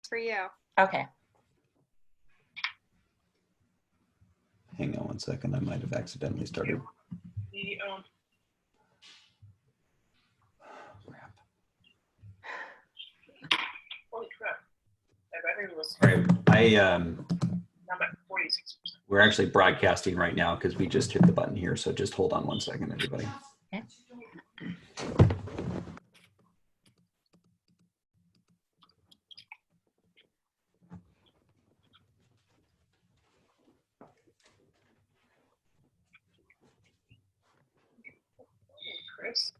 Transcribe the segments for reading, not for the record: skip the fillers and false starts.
for you. Okay. Hang on one second. I might have accidentally started. Crap. Holy crap. I bet it was All right. I'm at 46%. We're actually broadcasting right now because we just hit the button here. So just hold on one second, everybody. Okay. Chris.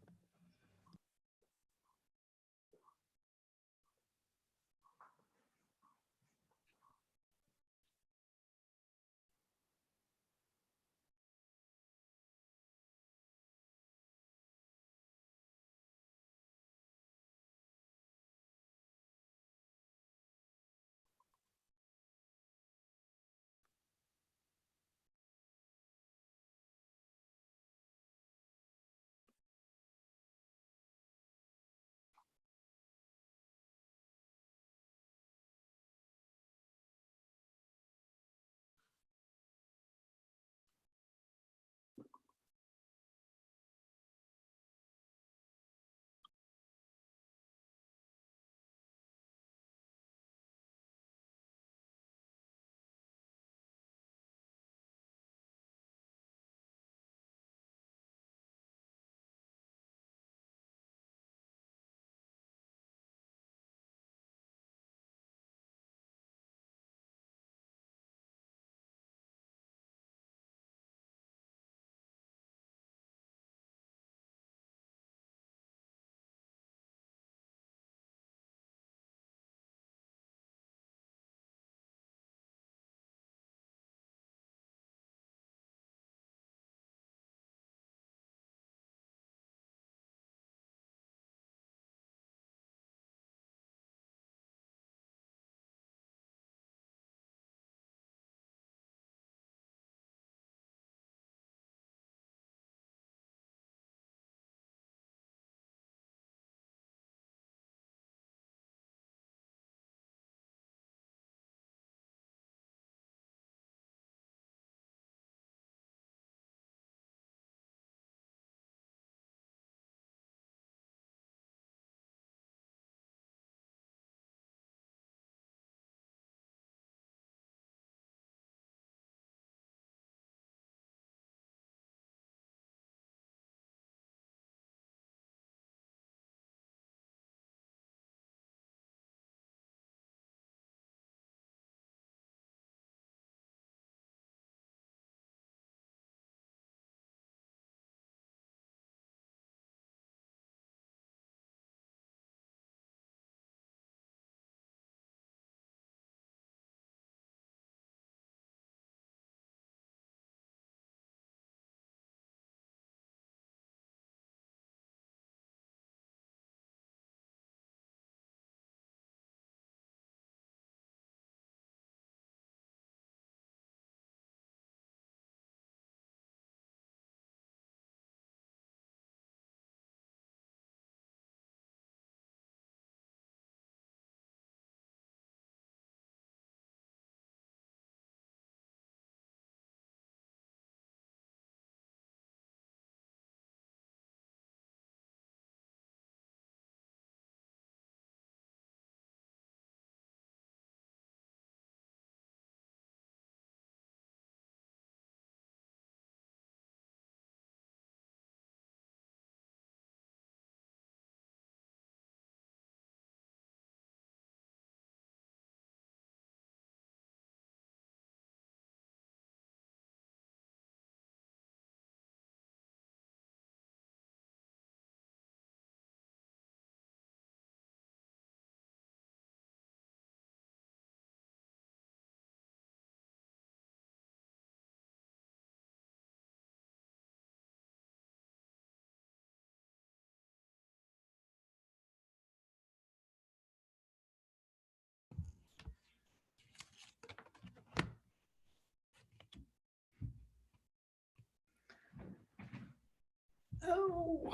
Oh,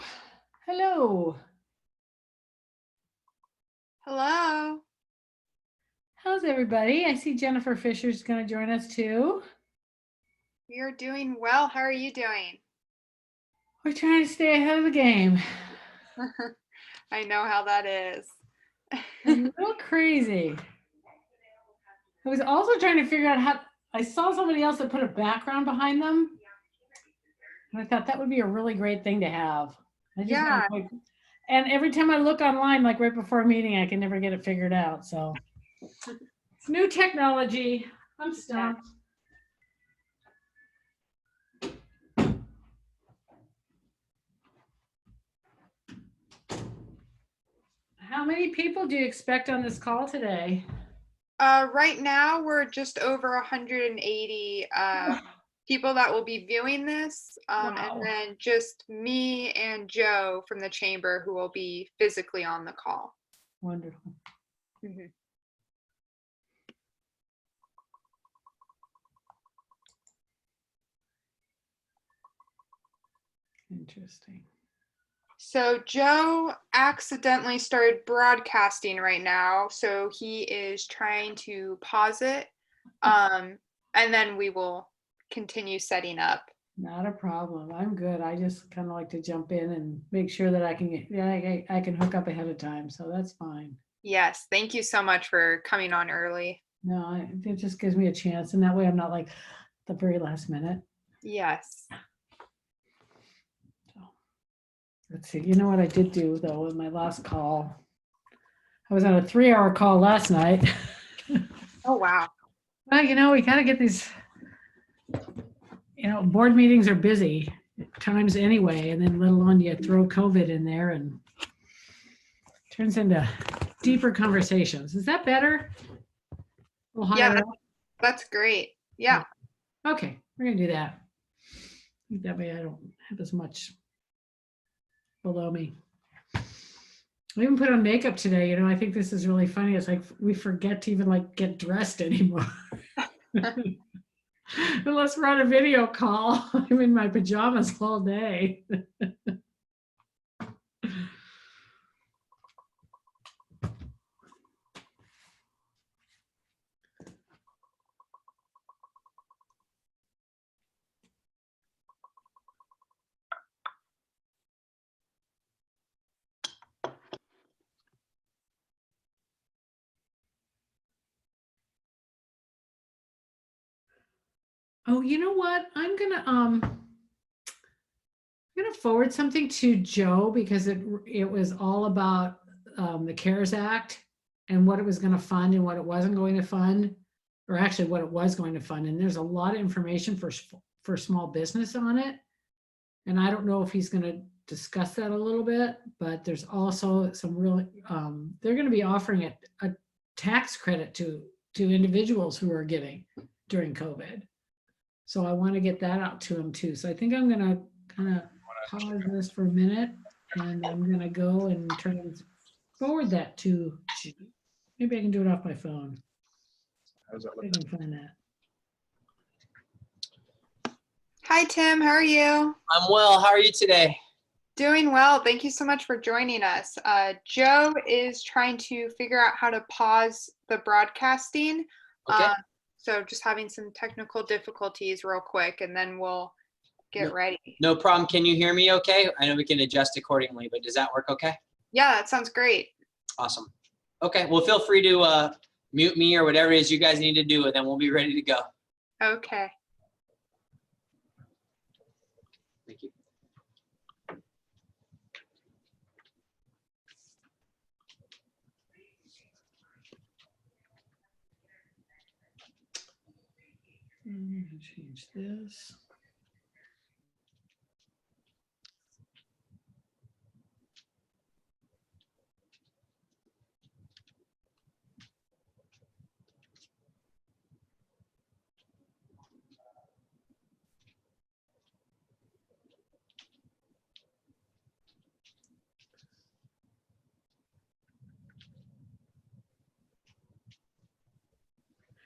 hello. Hello. How's everybody? I see Jennifer Fisher's going to join us too. We are doing well. How are you doing? We're trying to stay ahead of the game. I know how that is. A little crazy. I was also trying to figure out how, I saw somebody else that put a background behind them. And I thought that would be a really great thing to have. Yeah. And every time I look online, like right before a meeting, I can never get it figured out. So it's new technology. I'm stumped. How many people do you expect on this call today? Right now we're just over 180 people that will be viewing this. Wow. And then just me and Joe from the chamber who will be physically on the call. Wonderful. Mhm. Interesting. So Joe accidentally started broadcasting right now. So he is trying to pause it. And then we will continue setting up. Not a problem. I'm good. I just kind of like to jump in and make sure that I can get, yeah, I can hook up ahead of time. So that's fine. Yes. Thank you so much for coming on early. No, it just gives me a chance. And that way I'm not like the very last minute. Yes. So let's see. You know what I did do though in my last call? I was on a 3-hour call last night. Oh, wow. Well, you know, we got to get these, board meetings are busy at times anyway, and then let alone you throw COVID in there and turns into deeper conversations. Is that better? A little higher Yeah, up? that's great. Yeah. Okay, we're gonna do that. That way I don't have as much below me. I even put on makeup today. I think this is really funny. It's like we forget to even like get dressed anymore. Unless we're on a video call, I'm in my pajamas all day. Oh, you know what? I'm gonna forward something to Joe because it was all about the CARES Act and what it was going to fund and what it wasn't going to fund, or actually what it was going to fund. And there's a lot of information for small business on it. And I don't know if he's going to discuss that a little bit, but there's also some really, they're going to be offering a tax credit to individuals who are getting during COVID. So I want to get that out to him too. So I think I'm going to kind of pause this for a minute and I'm going to go and forward that to, maybe I can do it off my phone. How's that I look? can find that. Hi, Tim. How are you? I'm well. How are you today? Doing well. Thank you so much for joining us. Joe is trying to figure out how to pause the broadcasting. Okay. So just having some technical difficulties real quick, and then we'll get ready. No problem. Can you hear me okay? I know we can adjust accordingly, but does that work okay? Yeah, that sounds great. Awesome. Okay. Well, feel free to mute me or whatever it is you guys need to do, and then we'll be ready to go. Okay. Thank you. I'm going to change this.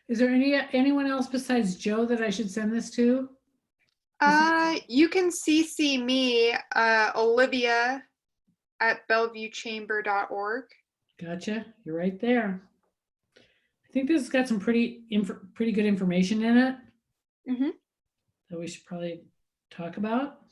Is there anyone else besides Joe that I should send this to? You can CC me, Olivia at bellevuechamber.org. Gotcha. You're right there. I think this has got some pretty good information in it Mhm. that we should probably talk about.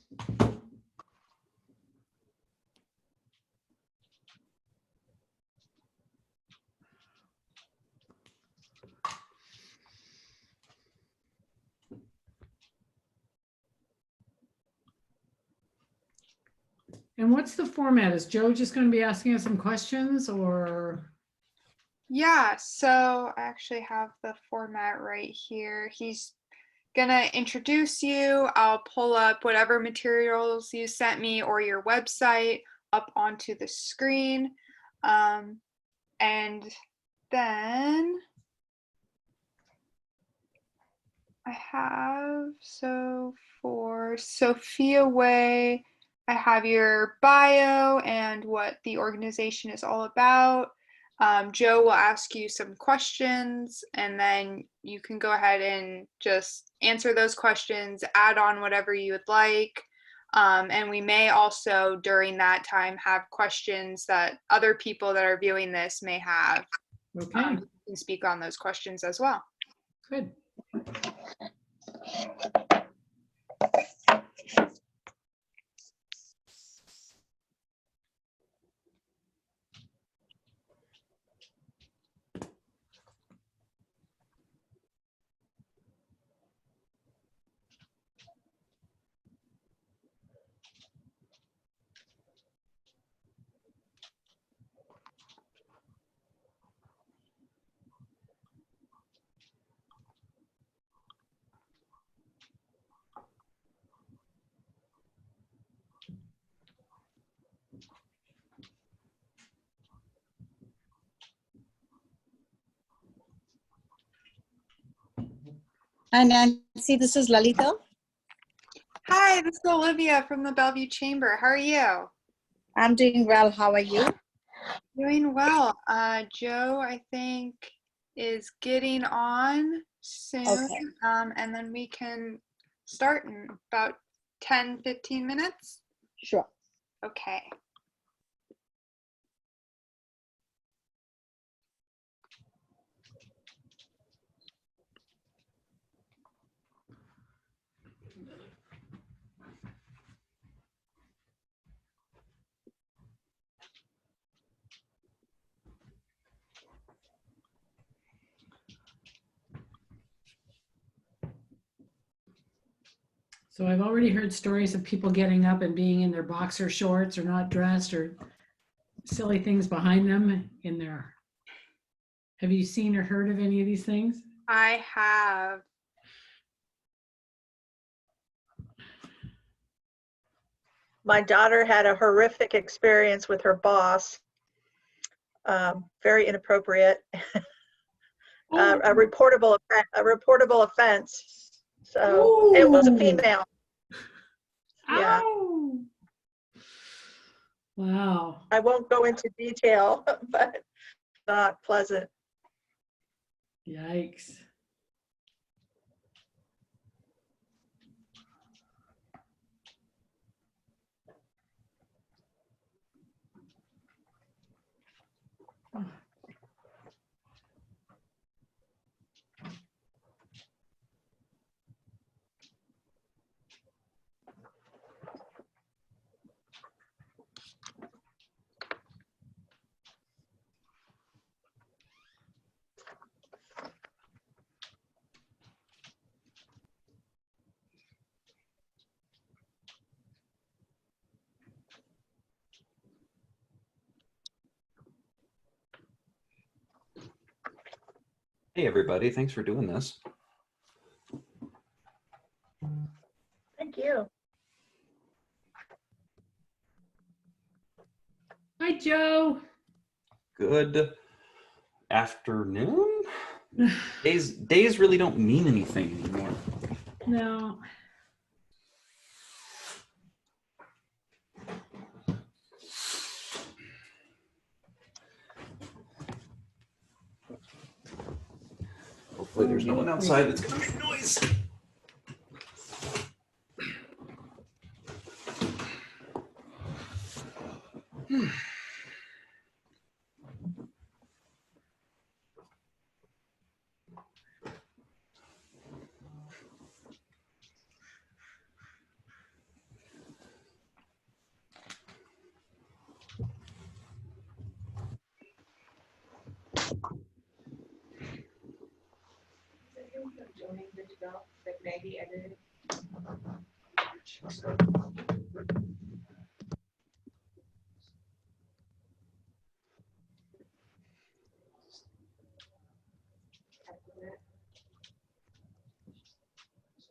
And what's the format? Is Joe just going to be asking us some questions or? Yeah, so I actually have the format right here. He's gonna introduce you. I'll pull up whatever materials you sent me or your website up onto the screen. And then I have, so for Sophia Way, I have your bio and what the organization is all about. Joe will ask you some questions and then you can go ahead and just answer those questions, add on whatever you would like. And we may also during that time have questions that other people that are viewing this may have. Okay, You can speak on those questions as well. good. Hi, Nancy. This is Lalita. Hi, this is Olivia from the Bellevue Chamber. How are you? I'm doing well. How are you? Doing well. Joe, I think, is getting on soon. Okay. And then we can start in about 10, 15 minutes. Sure. Okay. So I've already heard stories of people getting up and being in their boxer shorts or not dressed or silly things behind them in there. Have you seen or heard of any of these things? I have. My daughter had a horrific experience with her boss. Very inappropriate. A reportable offense. So it was a Ooh. female. Yeah. Ow. Wow. I won't go into detail, but not pleasant. Yikes. Hey, everybody. Thanks for doing this. Thank you. Hi, Joe. Good afternoon. Days really don't mean anything anymore. No. Hopefully there's no one outside that's going to make noise.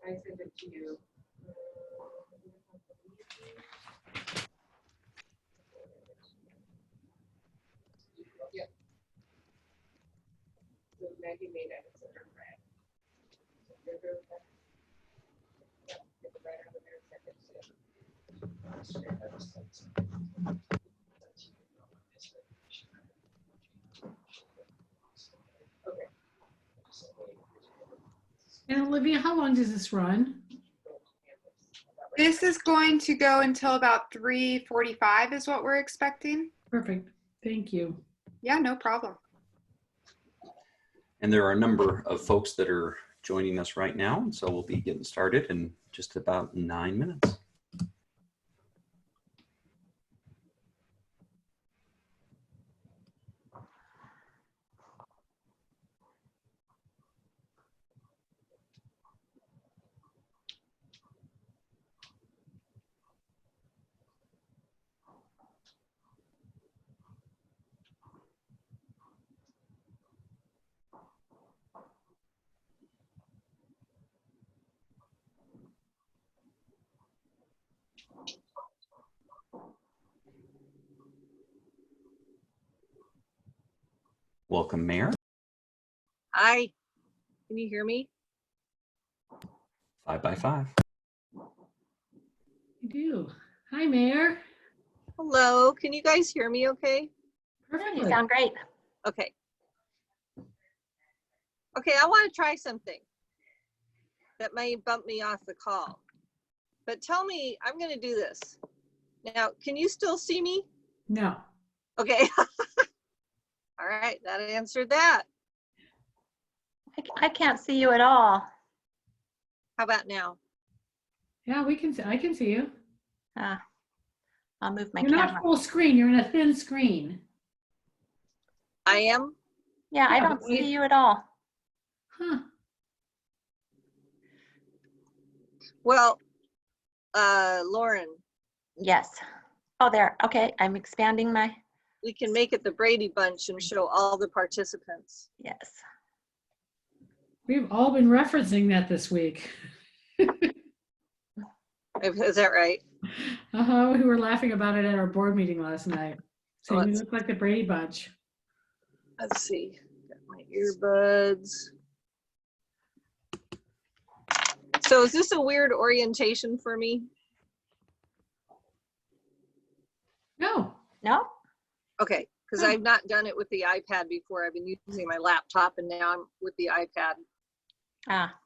I send it to you. Yep. So Maggie made edits that are red. They're very red. Yeah, get the red over there, send it to. Okay. And Olivia, how long does this run? This is going to go until about 3:45 is what we're expecting. Perfect. Thank you. Yeah, no problem. And there are a number of folks that are joining us right now. And so we'll be getting started in just about 9 minutes. Welcome, Mayor. Hi, can you hear me? 5 by 5. You do. Hi, Mayor. Hello, can you guys hear me okay? Perfectly. You sound great. Okay. Okay, I want to try something that may bump me off the call. But tell me, I'm going to do this. Now, can you still see me? No. Okay. All right, that answered that. I can't see you at all. How about now? Yeah, I can see you. I'll move my You're camera. not full screen. You're in a thin screen. I am? Yeah, I Yeah, don't but wait. see you at all. Huh. Well, Lauren, Yes. Oh, there. Okay, I'm expanding my, we can make it the Brady Bunch and show all the participants. yes. We've all been referencing that this week. Is that right? We were laughing about it at our board meeting last night. Saying we Let's- look like the Brady Bunch. Let's see. Got my earbuds. So is this a weird orientation for me? No. No? Okay, because Hmm. I've not done it with the iPad before. I've been using my laptop and now I'm with the iPad. Ah,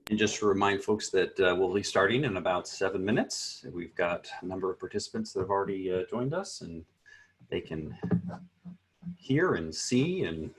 And just to remind folks that we'll be starting in about 7 minutes. We've got a number of participants that have already joined us, and they can hear and see and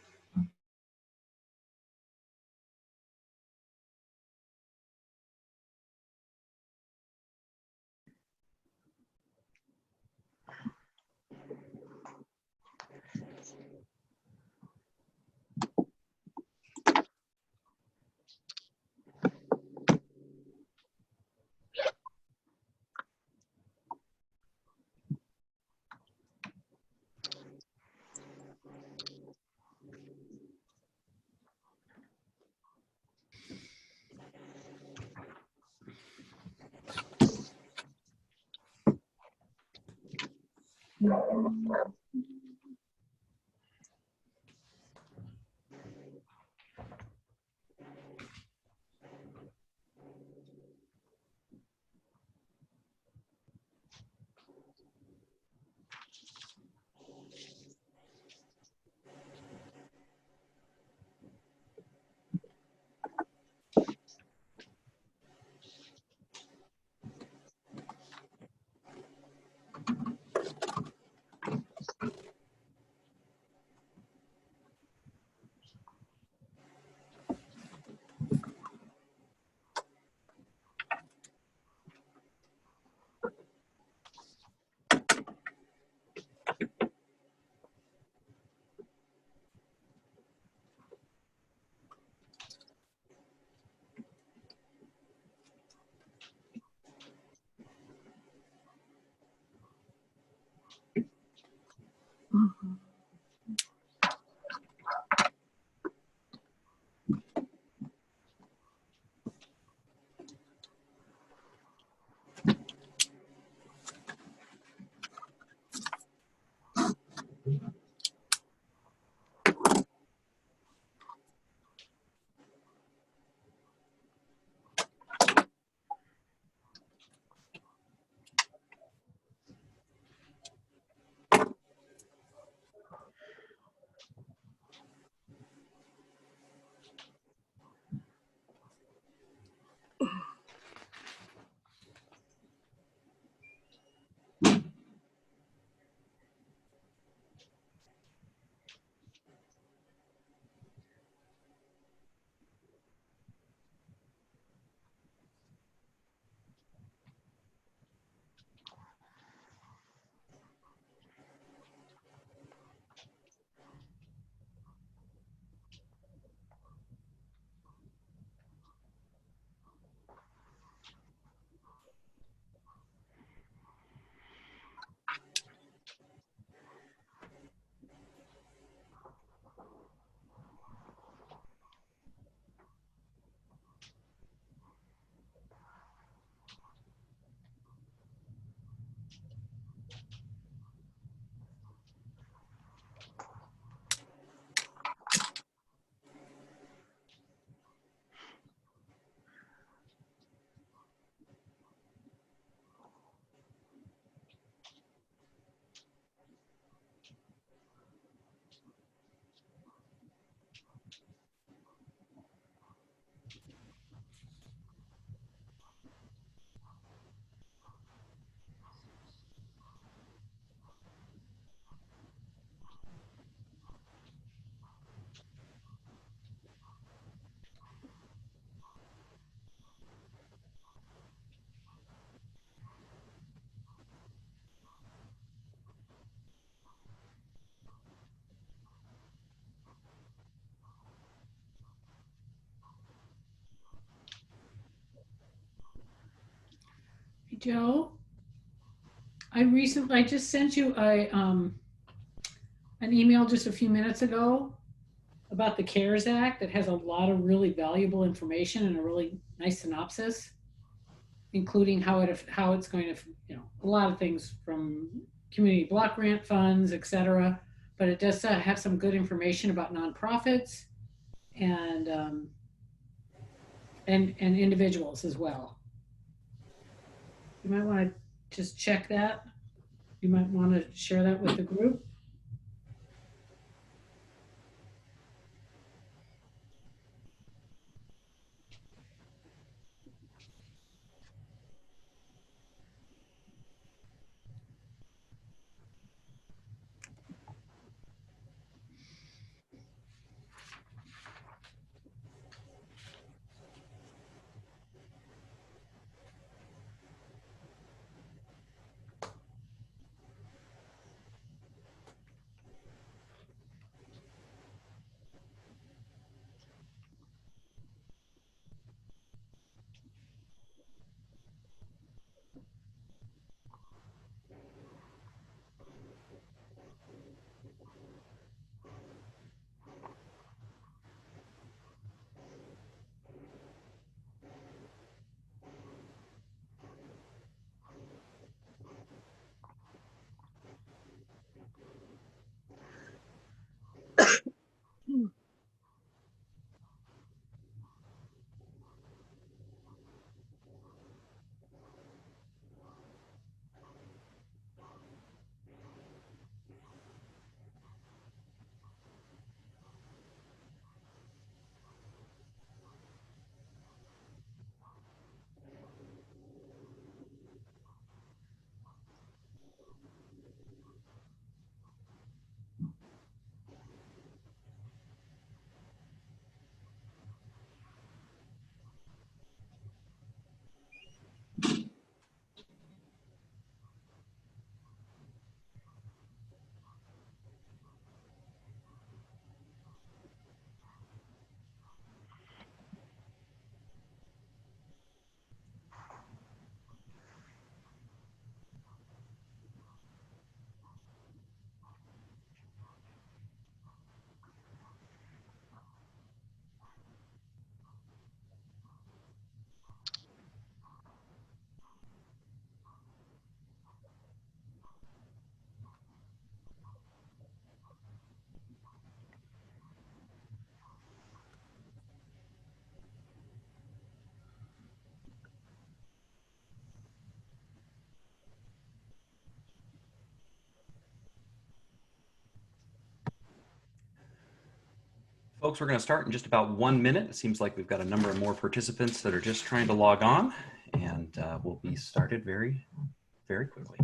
Joe, I just sent you an email just a few minutes ago about the CARES Act that has a lot of really valuable information and a really nice synopsis, including how it's going to, a lot of things from community block grant funds, et cetera. But it does have some good information about nonprofits and individuals as well. You might want to just check that. You might want to share that with the group. Folks, we're going to start in just about 1 minute. It seems like we've got a number of more participants that are just trying to log on, and we'll be started very, very quickly.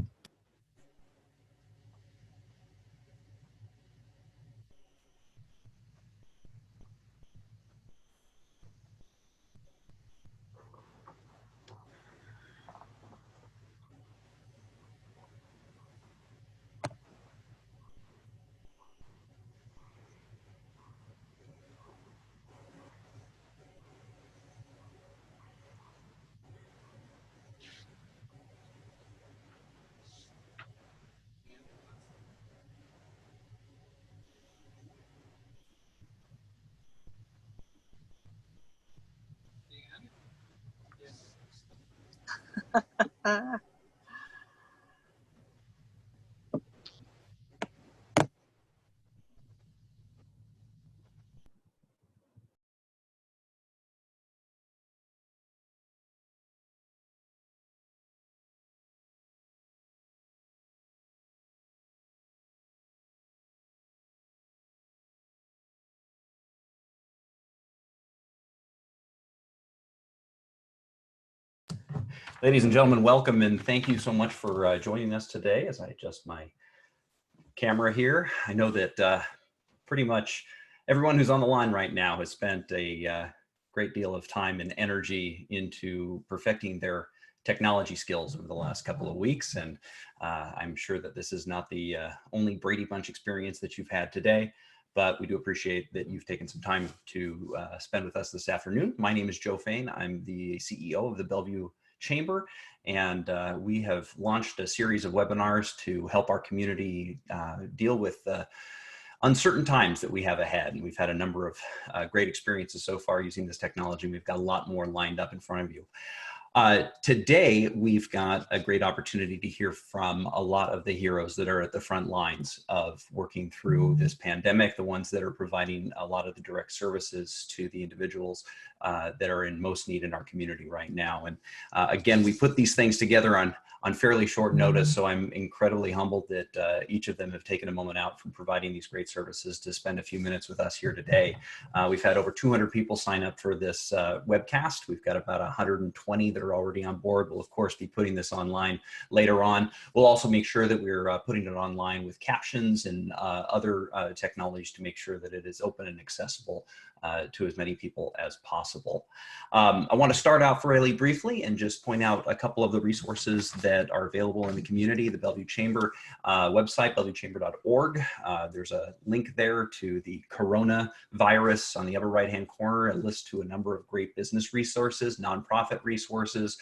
Ladies and gentlemen, welcome and thank you so much for joining us today as I adjust my camera here. I know that pretty much everyone who's on the line right now has spent a great deal of time and energy into perfecting their technology skills over the last couple of weeks. And I'm sure that this is not the only Brady Bunch experience that you've had today, but we do appreciate that you've taken some time to spend with us this afternoon. My name is Joe Fain. I'm the CEO of the Bellevue Chamber, and we have launched a series of webinars to help our community deal with uncertain times that we have ahead. And we've had a number of great experiences so far using this technology. We've got a lot more lined up in front of you. Today, we've got a great opportunity to hear from a lot of the heroes that are at the front lines of working through this pandemic, the ones that are providing a lot of the direct services to the individuals that are in most need in our community right now. And again, we put these things together on fairly short notice, so I'm incredibly humbled that each of them have taken a moment out from providing these great services to spend a few minutes with us here today. We've had over 200 people sign up for this webcast. We've got about 120 that are already on board. We'll of course be putting this online later on. We'll also make sure that we're putting it online with captions and other technologies to make sure that it is open and accessible to as many people as possible. I want to start out fairly briefly and just point out a couple of the resources that are available in the community. The Bellevue Chamber website, bellevuechamber.org. There's a link there to the coronavirus on the upper right-hand corner, a list to a number of great business resources, nonprofit resources,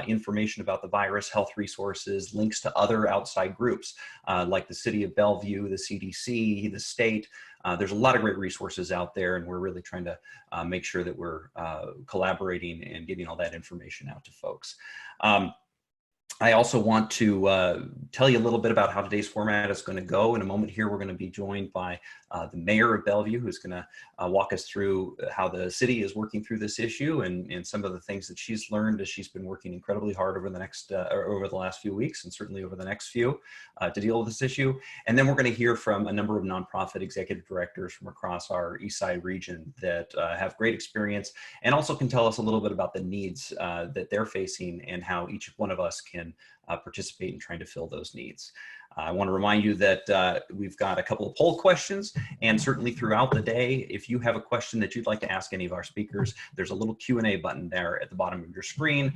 information about the virus, health resources, links to other outside groups like the City of Bellevue, the CDC, the state. There's a lot of great resources out there, and we're really trying to make sure that we're collaborating and getting all that information out to folks. I also want to tell you a little bit about how today's format is going to go. In a moment here, we're going to be joined by the mayor of Bellevue, who's going to walk us through how the city is working through this issue and some of the things that she's learned as she's been working incredibly hard over the last few weeks, and certainly over the next few to deal with this issue. And then we're going to hear from a number of nonprofit executive directors from across our Eastside region that have great experience and also can tell us a little bit about the needs that they're facing and how each one of us can participate in trying to fill those needs. I want to remind you that we've got a couple of poll questions, and certainly throughout the day, if you have a question that you'd like to ask any of our speakers, there's a little Q&A button there at the bottom of your screen.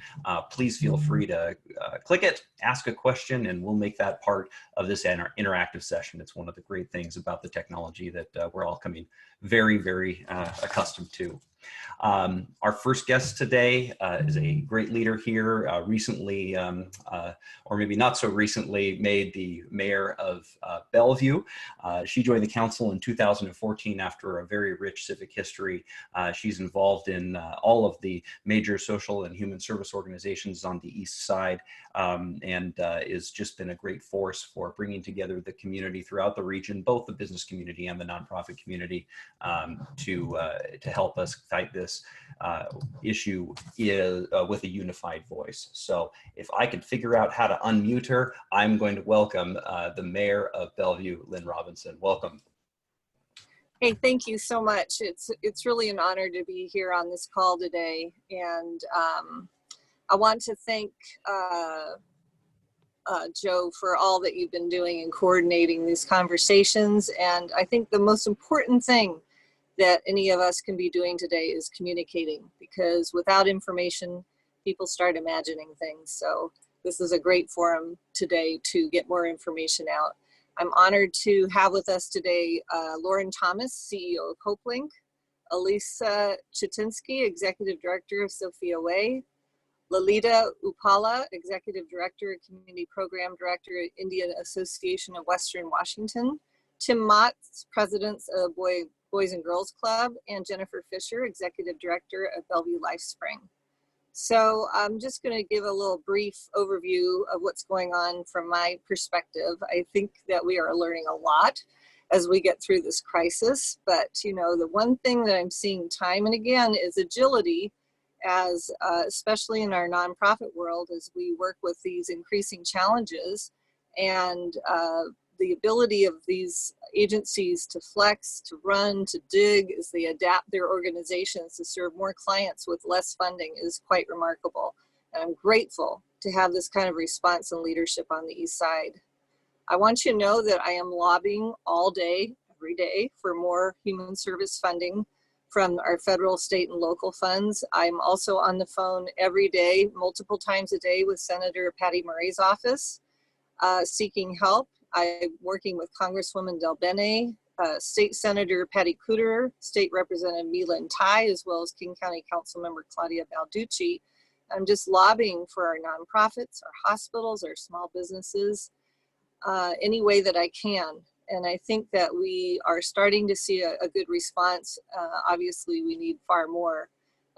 Please feel free to click it, ask a question, and we'll make that part of this interactive session. It's one of the great things about the technology that we're all coming very, very accustomed to. Our first guest today is a great leader here, recently, or maybe not so recently, made the mayor of Bellevue. She joined the council in 2014 after a very rich civic history. She's involved in all of the major social and human service organizations on the East Side, and has just been a great force for bringing together the community throughout the region, both the business community and the nonprofit community, to help us fight this issue with a unified voice. So if I could figure out how to unmute her, I'm going to welcome the mayor of Bellevue, Lynne Robinson. Welcome. Hey, thank you so much. It's really an honor to be here on this call today. And I want to thank Joe for all that you've been doing in coordinating these conversations. And I think the most important thing that any of us can be doing today is communicating, because without information, people start imagining things. So this is a great forum today to get more information out. I'm honored to have with us today Lauren Thomas, CEO of Hopelink, Alisa Chatinsky, Executive Director of Sophia Way, Lalita Uppala, Executive Director, Community Program Director at Indian Association of Western Washington, Tim Motts, President of Boys and Girls Club, and Jennifer Fisher, Executive Director of Bellevue LifeSpring. So I'm just going to give a little brief overview of what's going on from my perspective. I think that we are learning a lot as we get through this crisis, but you know, the one thing that I'm seeing time and again is agility, as especially in our nonprofit world, as we work with these increasing challenges, and the ability of these agencies to flex, to run, to dig as they adapt their organizations to serve more clients with less funding is quite remarkable. And I'm grateful to have this kind of response and leadership on the East Side. I want you to know that I am lobbying all day, every day, for more human service funding from our federal, state, and local funds. I'm also on the phone every day, multiple times a day, with Senator Patty Murray's office, seeking help. I'm working with Congresswoman Del Bene, State Senator Patty Cooter, State Representative Milan Tai, as well as King County Councilmember Claudia Balducci. I'm just lobbying for our nonprofits, our hospitals, our small businesses, any way that I can. And I think that we are starting to see a good response. Obviously, we need far more.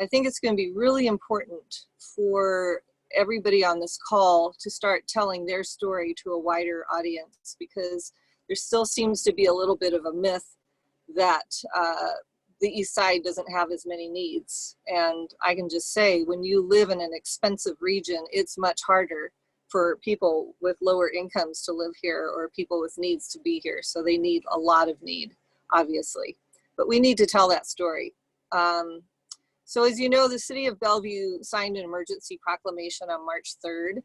I think it's going to be really important for everybody on this call to start telling their story to a wider audience, because there still seems to be a little bit of a myth that the East Side doesn't have as many needs. And I can just say, when you live in an expensive region, it's much harder for people with lower incomes to live here, or people with needs to be here. So they need a lot of need, obviously. But we need to tell that story. So as you know, the city of Bellevue signed an emergency proclamation on March 3rd.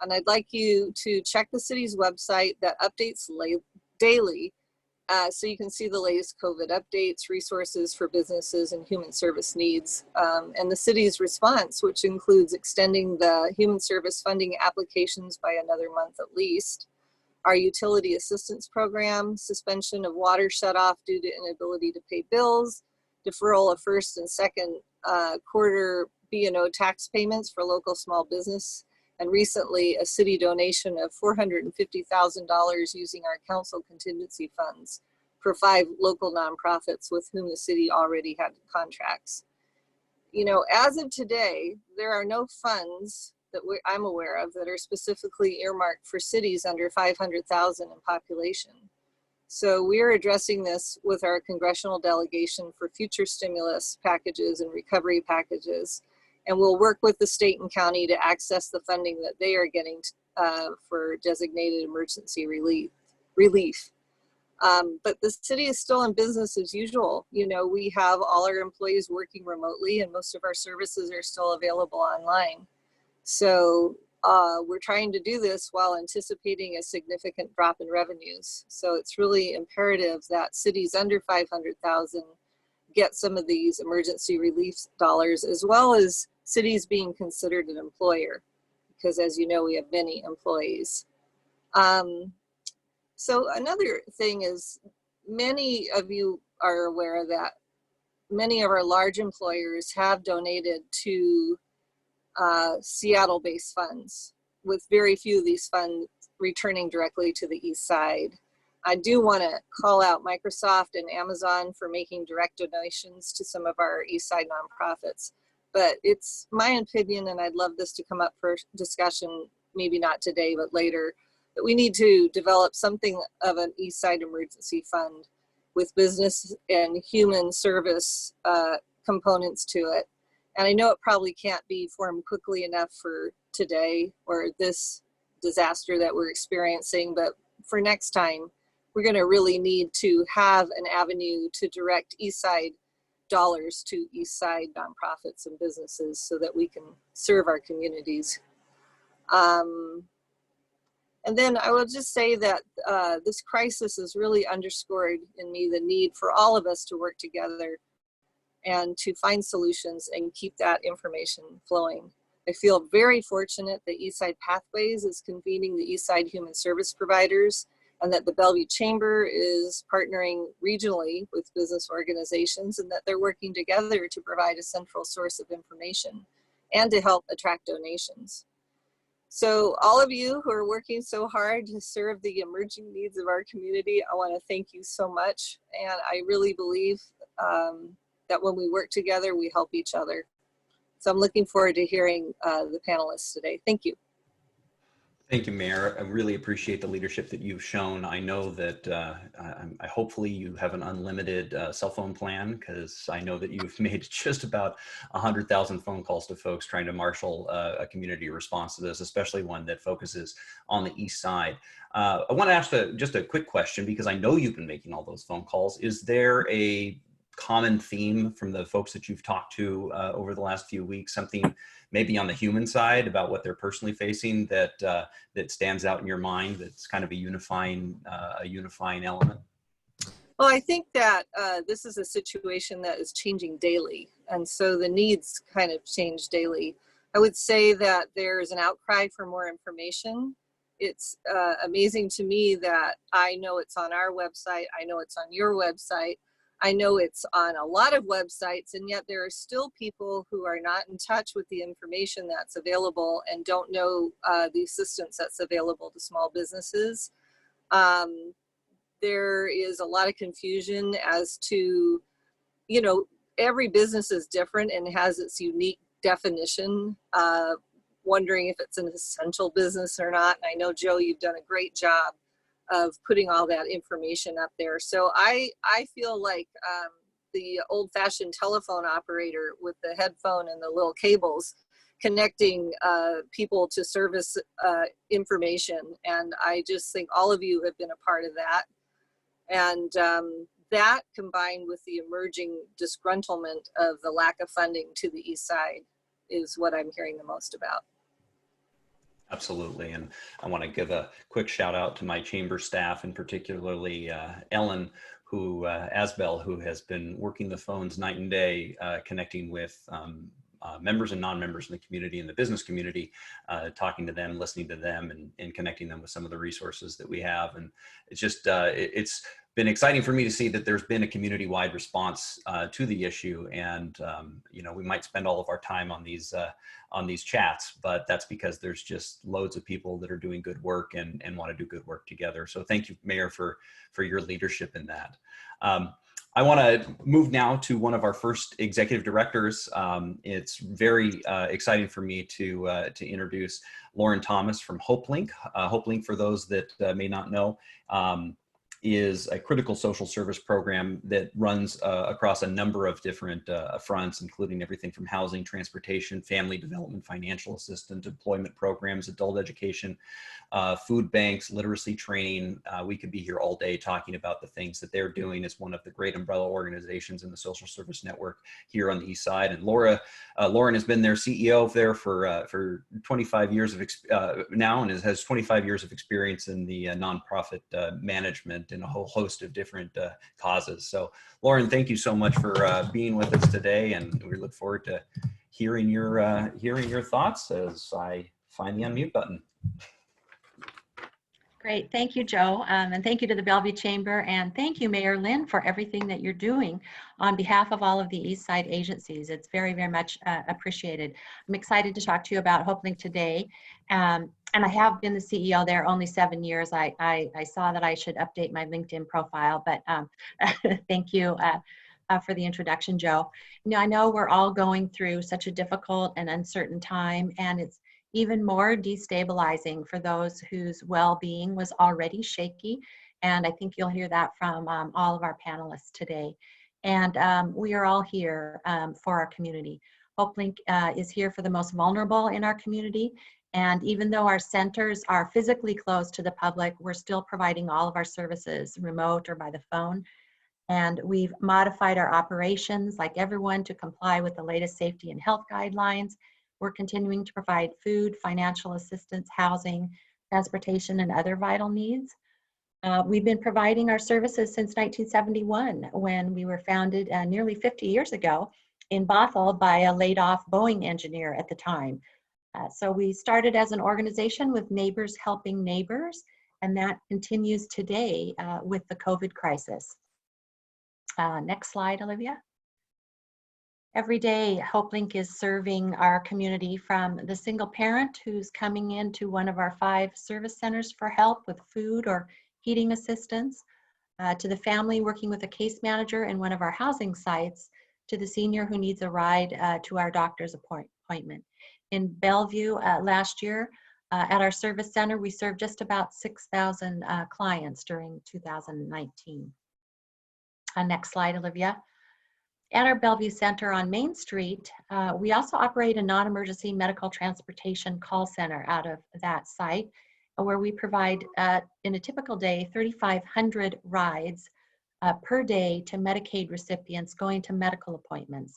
And I'd like you to check the city's website that updates daily, so you can see the latest COVID updates, resources for businesses and human service needs, and the city's response, which includes extending the human service funding applications by another month at least, our utility assistance program, suspension of water shutoff due to inability to pay bills, deferral of first and second quarter B&O tax payments for local small business, and recently a city donation of $450,000 using our council contingency funds for 5 local nonprofits with whom the city already had contracts. You know, as of today, there are no funds that I'm aware of that are specifically earmarked for cities under 500,000 in population. So we're addressing this with our congressional delegation for future stimulus packages and recovery packages. And we'll work with the state and county to access the funding that they are getting for designated emergency relief. But the city is still in business as usual. You know, we have all our employees working remotely, and most of our services are still available online. So we're trying to do this while anticipating a significant drop in revenues. So it's really imperative that cities under 500,000 get some of these emergency relief dollars, as well as cities being considered an employer, because as you know, we have many employees. So another thing is, many of you are aware that many of our large employers have donated to Seattle-based funds, with very few of these funds returning directly to the East Side. I do want to call out Microsoft and Amazon for making direct donations to some of our East Side nonprofits. But it's my opinion, and I'd love this to come up for discussion, maybe not today, but later, that we need to develop something of an East Side emergency fund with business and human service components to it. And I know it probably can't be formed quickly enough for today or this disaster that we're experiencing, but for next time, we're going to really need to have an avenue to direct Eastside dollars to Eastside nonprofits and businesses so that we can serve our communities. And then I will just say that this crisis has really underscored in me the need for all of us to work together and to find solutions and keep that information flowing. I feel very fortunate that Eastside Pathways is convening the Eastside Human Service Providers, and that the Bellevue Chamber is partnering regionally with business organizations, and that they're working together to provide a central source of information and to help attract donations. So all of you who are working so hard to serve the emerging needs of our community, I want to thank you so much. And I really believe that when we work together, we help each other. So I'm looking forward to hearing the panelists today. Thank you. Thank you, Mayor. I really appreciate the leadership that you've shown. I know that hopefully you have an unlimited cell phone plan, because I know that you've made just about 100,000 phone calls to folks trying to marshal a community response to this, especially one that focuses on the East Side. I want to ask just a quick question, because I know you've been making all those phone calls. Is there a common theme from the folks that you've talked to over the last few weeks, something maybe on the human side about what they're personally facing that that stands out in your mind, that's kind of a unifying element? Well, I think that this is a situation that is changing daily, and so the needs kind of change daily. I would say that there's an outcry for more information. It's amazing to me that I know it's on our website, I know it's on your website, I know it's on a lot of websites, and yet there are still people who are not in touch with the information that's available and don't know the assistance that's available to small businesses. There is a lot of confusion as to, you know, every business is different and has its unique definition, wondering if it's an essential business or not. And I know, Joe, you've done a great job of putting all that information up there. So I feel like the old-fashioned telephone operator with the headphone and the little cables connecting people to service information. And I just think all of you have been a part of that. And that, combined with the emerging disgruntlement of the lack of funding to the East Side, is what I'm hearing the most about. Absolutely. And I want to give a quick shout out to my chamber staff, and particularly Ellen, who, Asbel, who has been working the phones night and day, connecting with members and non-members in the community and the business community, talking to them, listening to them, and connecting them with some of the resources that we have. And it's just, it's been exciting for me to see that there's been a community-wide response to the issue. And you know, we might spend all of our time on these chats, but that's because there's just loads of people that are doing good work and want to do good work together. So thank you, Mayor, for your leadership in that. I want to move now to one of our first executive directors. It's very exciting for me to introduce Lauren Thomas from Hopelink. Hopelink, for those that may not know, is a critical social service program that runs across a number of different fronts, including everything from housing, transportation, family development, financial assistance, employment programs, adult education, food banks, literacy training. We could be here all day talking about the things that they're doing as one of the great umbrella organizations in the social service network here on the East Side. And Lauren has been their CEO there for 25 years of now, and has 25 years of experience in the nonprofit management and a whole host of different causes. So Lauren, thank you so much for being with us today, and we look forward to hearing your thoughts as I find the unmute button. Great, thank you, Joe, and thank you to the Bellevue Chamber, and thank you, Mayor Lynne, for everything that you're doing on behalf of all of the East Side agencies. It's very, very much appreciated. I'm excited to talk to you about Hopelink today, and I have been the CEO there only 7 years. I saw that I should update my LinkedIn profile, but thank you for the introduction, Joe. You know, I know we're all going through such a difficult and uncertain time, and it's even more destabilizing for those whose well-being was already shaky. And I think you'll hear that from all of our panelists today. And we are all here for our community. Hopelink is here for the most vulnerable in our community. And even though our centers are physically closed to the public, we're still providing all of our services remote or by the phone. And we've modified our operations, like everyone, to comply with the latest safety and health guidelines. We're continuing to provide food, financial assistance, housing, transportation, and other vital needs. We've been providing our services since 1971, when we were founded nearly 50 years ago in Bothell by a laid off Boeing engineer at the time. So we started as an organization with neighbors helping neighbors, and that continues today with the COVID crisis. Next slide, Olivia. Every day, Hopelink is serving our community, from the single parent who's coming into one of our 5 service centers for help with food or heating assistance, to the family working with a case manager in one of our housing sites, to the senior who needs a ride to our doctor's appointment. In Bellevue last year, at our service center, we served just about 6,000 clients during 2019. Next slide, Olivia. At our Bellevue Center on Main Street, we also operate a non-emergency medical transportation call center out of that site, where we provide, in a typical day, 3,500 rides per day to Medicaid recipients going to medical appointments.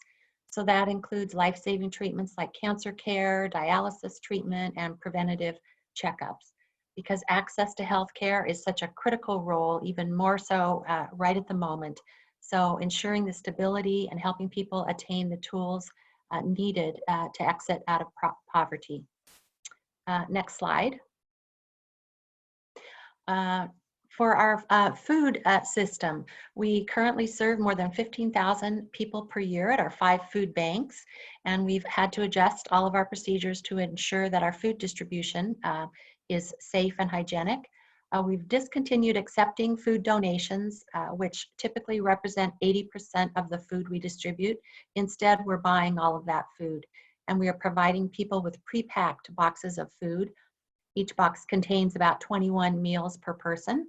So that includes life-saving treatments like cancer care, dialysis treatment, and preventative checkups. Because access to health care is such a critical role, even more so right at the moment. So ensuring the stability and helping people attain the tools needed to exit out of poverty. Next slide. For our food system, we currently serve more than 15,000 people per year at our 5 food banks, and we've had to adjust all of our procedures to ensure that our food distribution is safe and hygienic. We've discontinued accepting food donations, which typically represent 80% of the food we distribute. Instead, we're buying all of that food, and we are providing people with pre-packed boxes of food. Each box contains about 21 meals per person.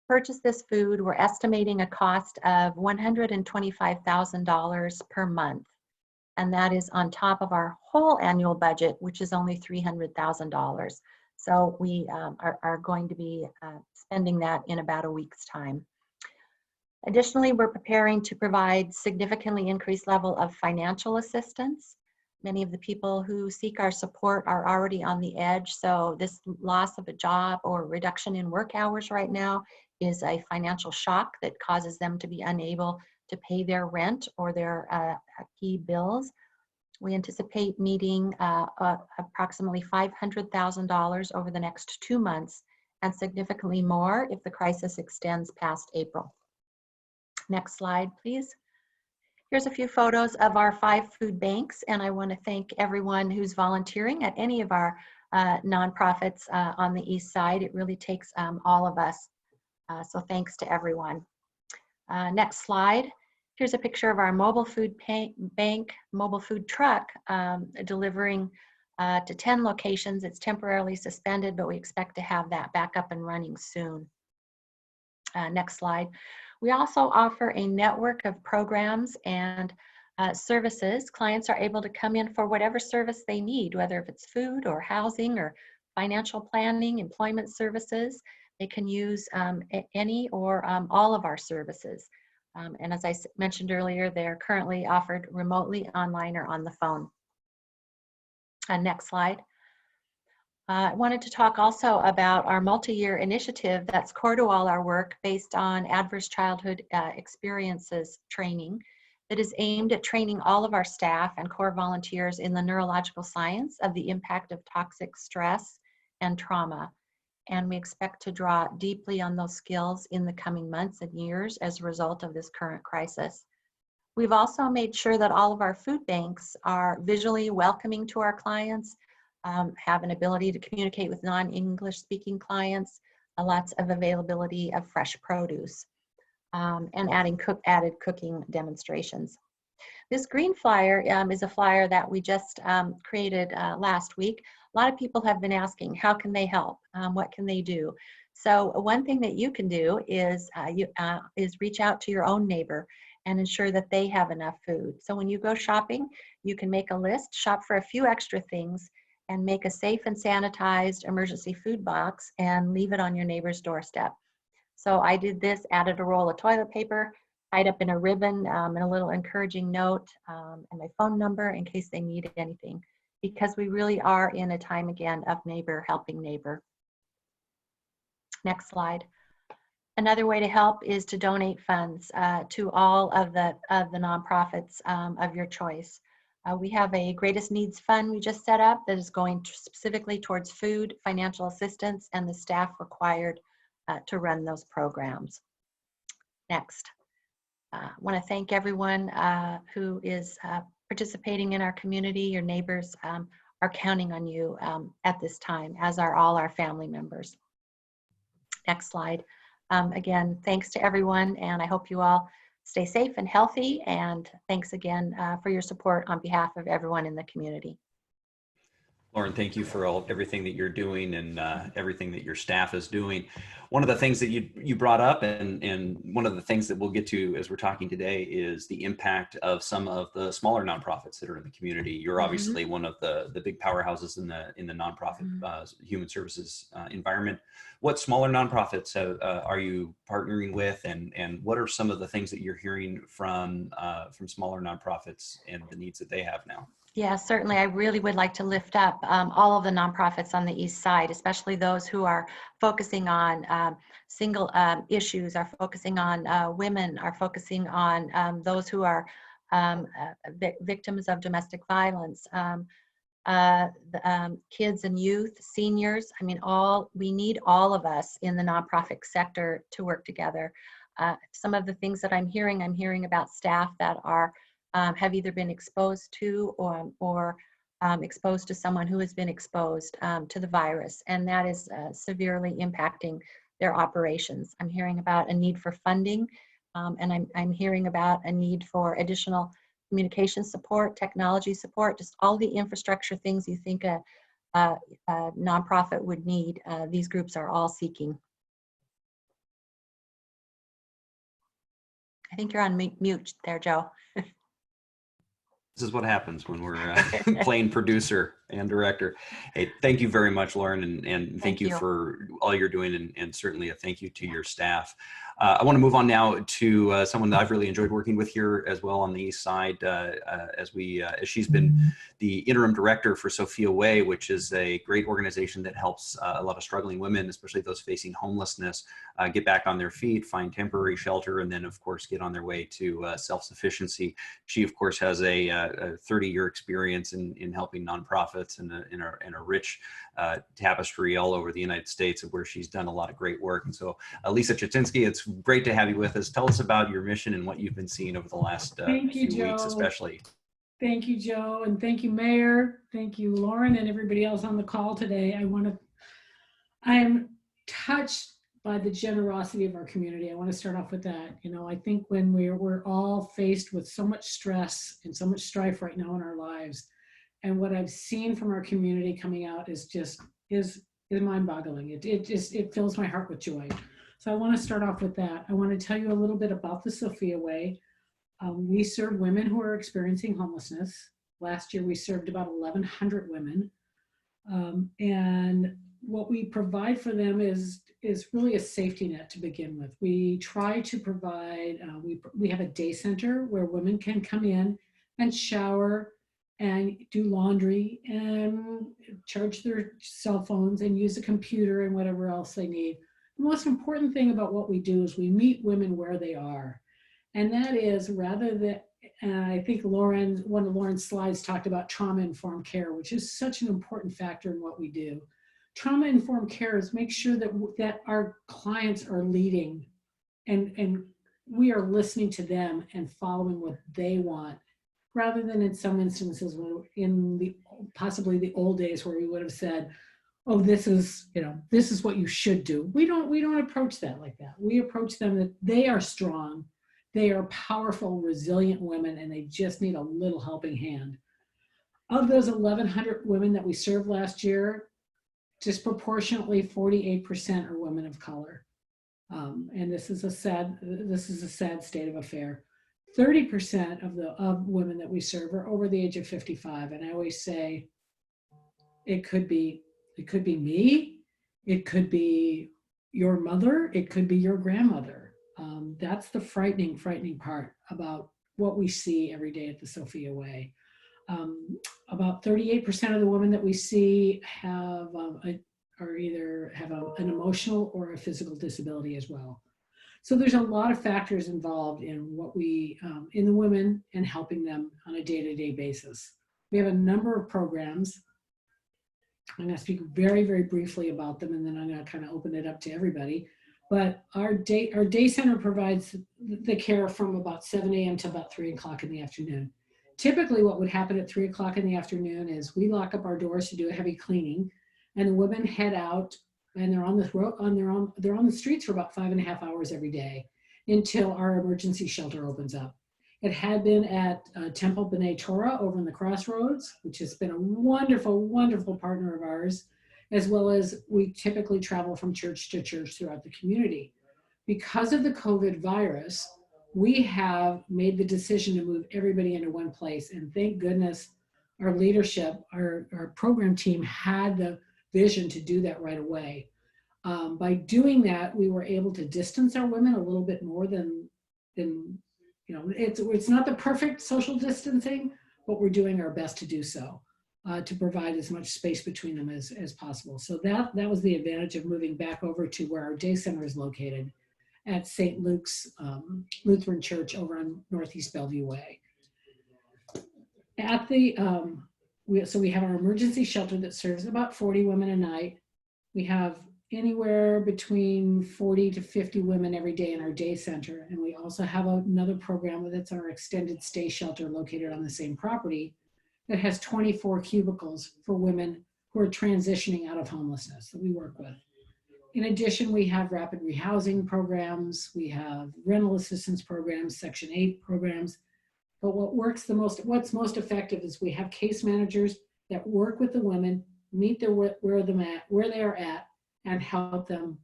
Purchase this food, we're estimating a cost of $125,000 per month. And that is on top of our whole annual budget, which is only $300,000. So we are going to be spending that in about a week's time. Additionally, we're preparing to provide significantly increased level of financial assistance. Many of the people who seek our support are already on the edge, so this loss of a job or reduction in work hours right now is a financial shock that causes them to be unable to pay their rent or their key bills. We anticipate needing approximately $500,000 over the next 2 months, and significantly more if the crisis extends past April. Next slide, please. Here's a few photos of our 5 food banks, and I want to thank everyone who's volunteering at any of our nonprofits on the East Side. It really takes all of us, so thanks to everyone. Next slide. Here's a picture of our mobile food bank, mobile food truck, delivering to 10 locations. It's temporarily suspended, but we expect to have that back up and running soon. Next slide. We also offer a network of programs and services. Clients are able to come in for whatever service they need, whether if it's food or housing or financial planning, employment services. They can use any or all of our services. And as I mentioned earlier, they're currently offered remotely, online, or on the phone. Next slide. I wanted to talk also about our multi-year initiative that's core to all our work, based on adverse childhood experiences training, that is aimed at training all of our staff and core volunteers in the neurological science of the impact of toxic stress and trauma. And we expect to draw deeply on those skills in the coming months and years as a result of this current crisis. We've also made sure that all of our food banks are visually welcoming to our clients, have an ability to communicate with non-English speaking clients, lots of availability of fresh produce, and added cooking demonstrations. This green flyer is a flyer that we just created last week. A lot of people have been asking, how can they help? What can they do? So one thing that you can do is reach out to your own neighbor and ensure that they have enough food. So when you go shopping, you can make a list, shop for a few extra things, and make a safe and sanitized emergency food box and leave it on your neighbor's doorstep. So I did this, added a roll of toilet paper, tied up in a ribbon, and a little encouraging note, and my phone number in case they need anything, because we really are in a time again of neighbor helping neighbor. Next slide. Another way to help is to donate funds to all of the nonprofits of your choice. We have a Greatest Needs Fund we just set up that is going specifically towards food, financial assistance, and the staff required to run those programs. Next. I want to thank everyone who is participating in our community. Your neighbors are counting on you at this time, as are all our family members. Next slide. Again, thanks to everyone, and I hope you all stay safe and healthy, and thanks again for your support on behalf of everyone in the community. Lauren, thank you for everything that you're doing and everything that your staff is doing. One of the things that you brought up, and one of the things that we'll get to as we're talking today, is the impact of some of the smaller nonprofits that are in the community. You're obviously one of the big powerhouses in the nonprofit human services environment. What smaller nonprofits are you partnering with, and what are some of the things that you're hearing from smaller nonprofits and the needs that they have now? Yeah, certainly. I really would like to lift up all of the nonprofits on the East Side, especially those who are focusing on single issues, are focusing on women, are focusing on those who are victims of domestic violence, kids and youth, seniors. I mean, we need all of us in the nonprofit sector to work together. Some of the things that I'm hearing about staff that are have either been exposed to or exposed to someone who has been exposed to the virus, and that is severely impacting their operations. I'm hearing about a need for funding, and I'm hearing about a need for additional communication support, technology support, just all the infrastructure things you think a nonprofit would need. These groups are all seeking. I think you're on mute there, Joe. This is what happens when we're playing producer and director. Hey, thank you very much, Lauren, and thank you for all you're doing, and certainly a thank you to your staff. I want to move on now to someone that I've really enjoyed working with here as well on the East Side, as she's been the interim director for Sophia Way, which is a great organization that helps a lot of struggling women, especially those facing homelessness, get back on their feet, find temporary shelter, and then of course get on their way to self-sufficiency. She of course has a 30-year experience in helping nonprofits and a rich tapestry all over the United States, of where she's done a lot of great work. And so Alisa Chatinsky, it's great to have you with us. Tell us about your mission and what you've been seeing over the last few weeks, especially. Thank you, Joe, and thank you, Mayor. Thank you, Lauren, and everybody else on the call today. I am touched by the generosity of our community. I want to start off with that. You know, I think when we're all faced with so much stress and so much strife right now in our lives, and what I've seen from our community coming out is mind-boggling. It fills my heart with joy. So I want to start off with that. I want to tell you a little bit about the Sophia Way. We serve women who are experiencing homelessness. Last year, we served about 1,100 women. And what we provide for them is really a safety net to begin with. We try to provide, we have a day center where women can come in and shower and do laundry and charge their cell phones and use a computer and whatever else they need. The most important thing about what we do is we meet women where they are. And that is, rather than, I think one of Lauren's slides talked about trauma-informed care, which is such an important factor in what we do. Trauma-informed care is make sure that our clients are leading and we are listening to them and following what they want, rather than in some instances possibly the old days where we would have said, oh, this is what you should do. We don't approach that like that. We approach them that they are strong, they are powerful, resilient women, and they just need a little helping hand. Of those 1,100 women that we served last year, disproportionately 48% are women of color. And this is a sad state of affair. 30% of women that we serve are over the age of 55. And I always say, It could be me. It could be your mother. It could be your grandmother. That's the frightening part about what we see every day at the Sophia Way. About 38% of the women that we see have either have an emotional or a physical disability as well. So there's a lot of factors involved in what we, in the women and helping them on a day-to-day basis. We have a number of programs. I'm going to speak very, very briefly about them, and then I'm going to kind of open it up to everybody. But our day center provides the care from about 7 a.m. to about 3 o'clock in the afternoon. Typically what would happen at 3 o'clock in the afternoon is we lock up our doors to do a heavy cleaning, and the women head out, and they're on the streets for about 5.5 hours every day until our emergency shelter opens up. It had been at Temple B'nai Torah over in the Crossroads, which has been a wonderful, wonderful partner of ours, as well as we typically travel from church to church throughout the community. Because of the COVID virus, we have made the decision to move everybody into one place. And thank goodness our leadership, our program team had the vision to do that right away. By doing that, we were able to distance our women a little bit more than it's not the perfect social distancing, but we're doing our best to do so, to provide as much space between them as possible. So that was the advantage of moving back over to where our day center is located at St. Luke's Lutheran Church over on Northeast Bellevue Way. At the, so we have our emergency shelter that serves about 40 women a night. We have anywhere between 40 to 50 women every day in our day center. And we also have another program that's our extended stay shelter located on the same property that has 24 cubicles for women who are transitioning out of homelessness that we work with. In addition, we have rapid rehousing programs, we have rental assistance programs, Section 8 programs. But what's most effective is we have case managers that work with the women, meet where they are at, and help them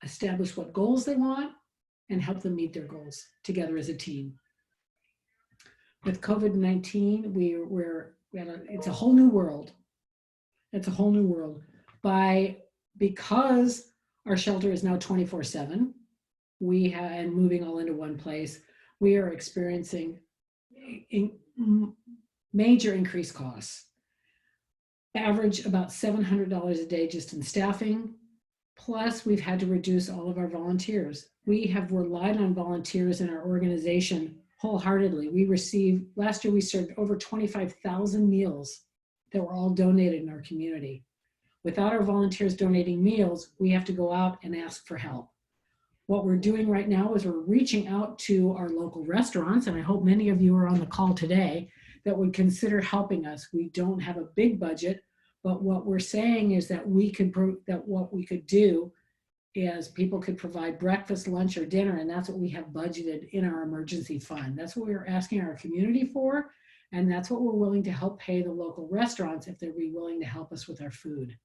establish what goals they want and help them meet their goals together as a team. With COVID-19, it's a whole new world. It's a whole new world. Because our shelter is now 24/7, and moving all into one place, we are experiencing major increased costs. Average about $700 a day just in staffing. Plus, we've had to reduce all of our volunteers. We have relied on volunteers in our organization wholeheartedly. Last year we served over 25,000 meals that were all donated in our community. Without our volunteers donating meals, we have to go out and ask for help. What we're doing right now is we're reaching out to our local restaurants, and I hope many of you are on the call today that would consider helping us. We don't have a big budget, but what we're saying is that what we could do is people could provide breakfast, lunch, or dinner, and that's what we have budgeted in our emergency fund. That's what we're asking our community for, and that's what we're willing to help pay the local restaurants if they'd be willing to help us with our food,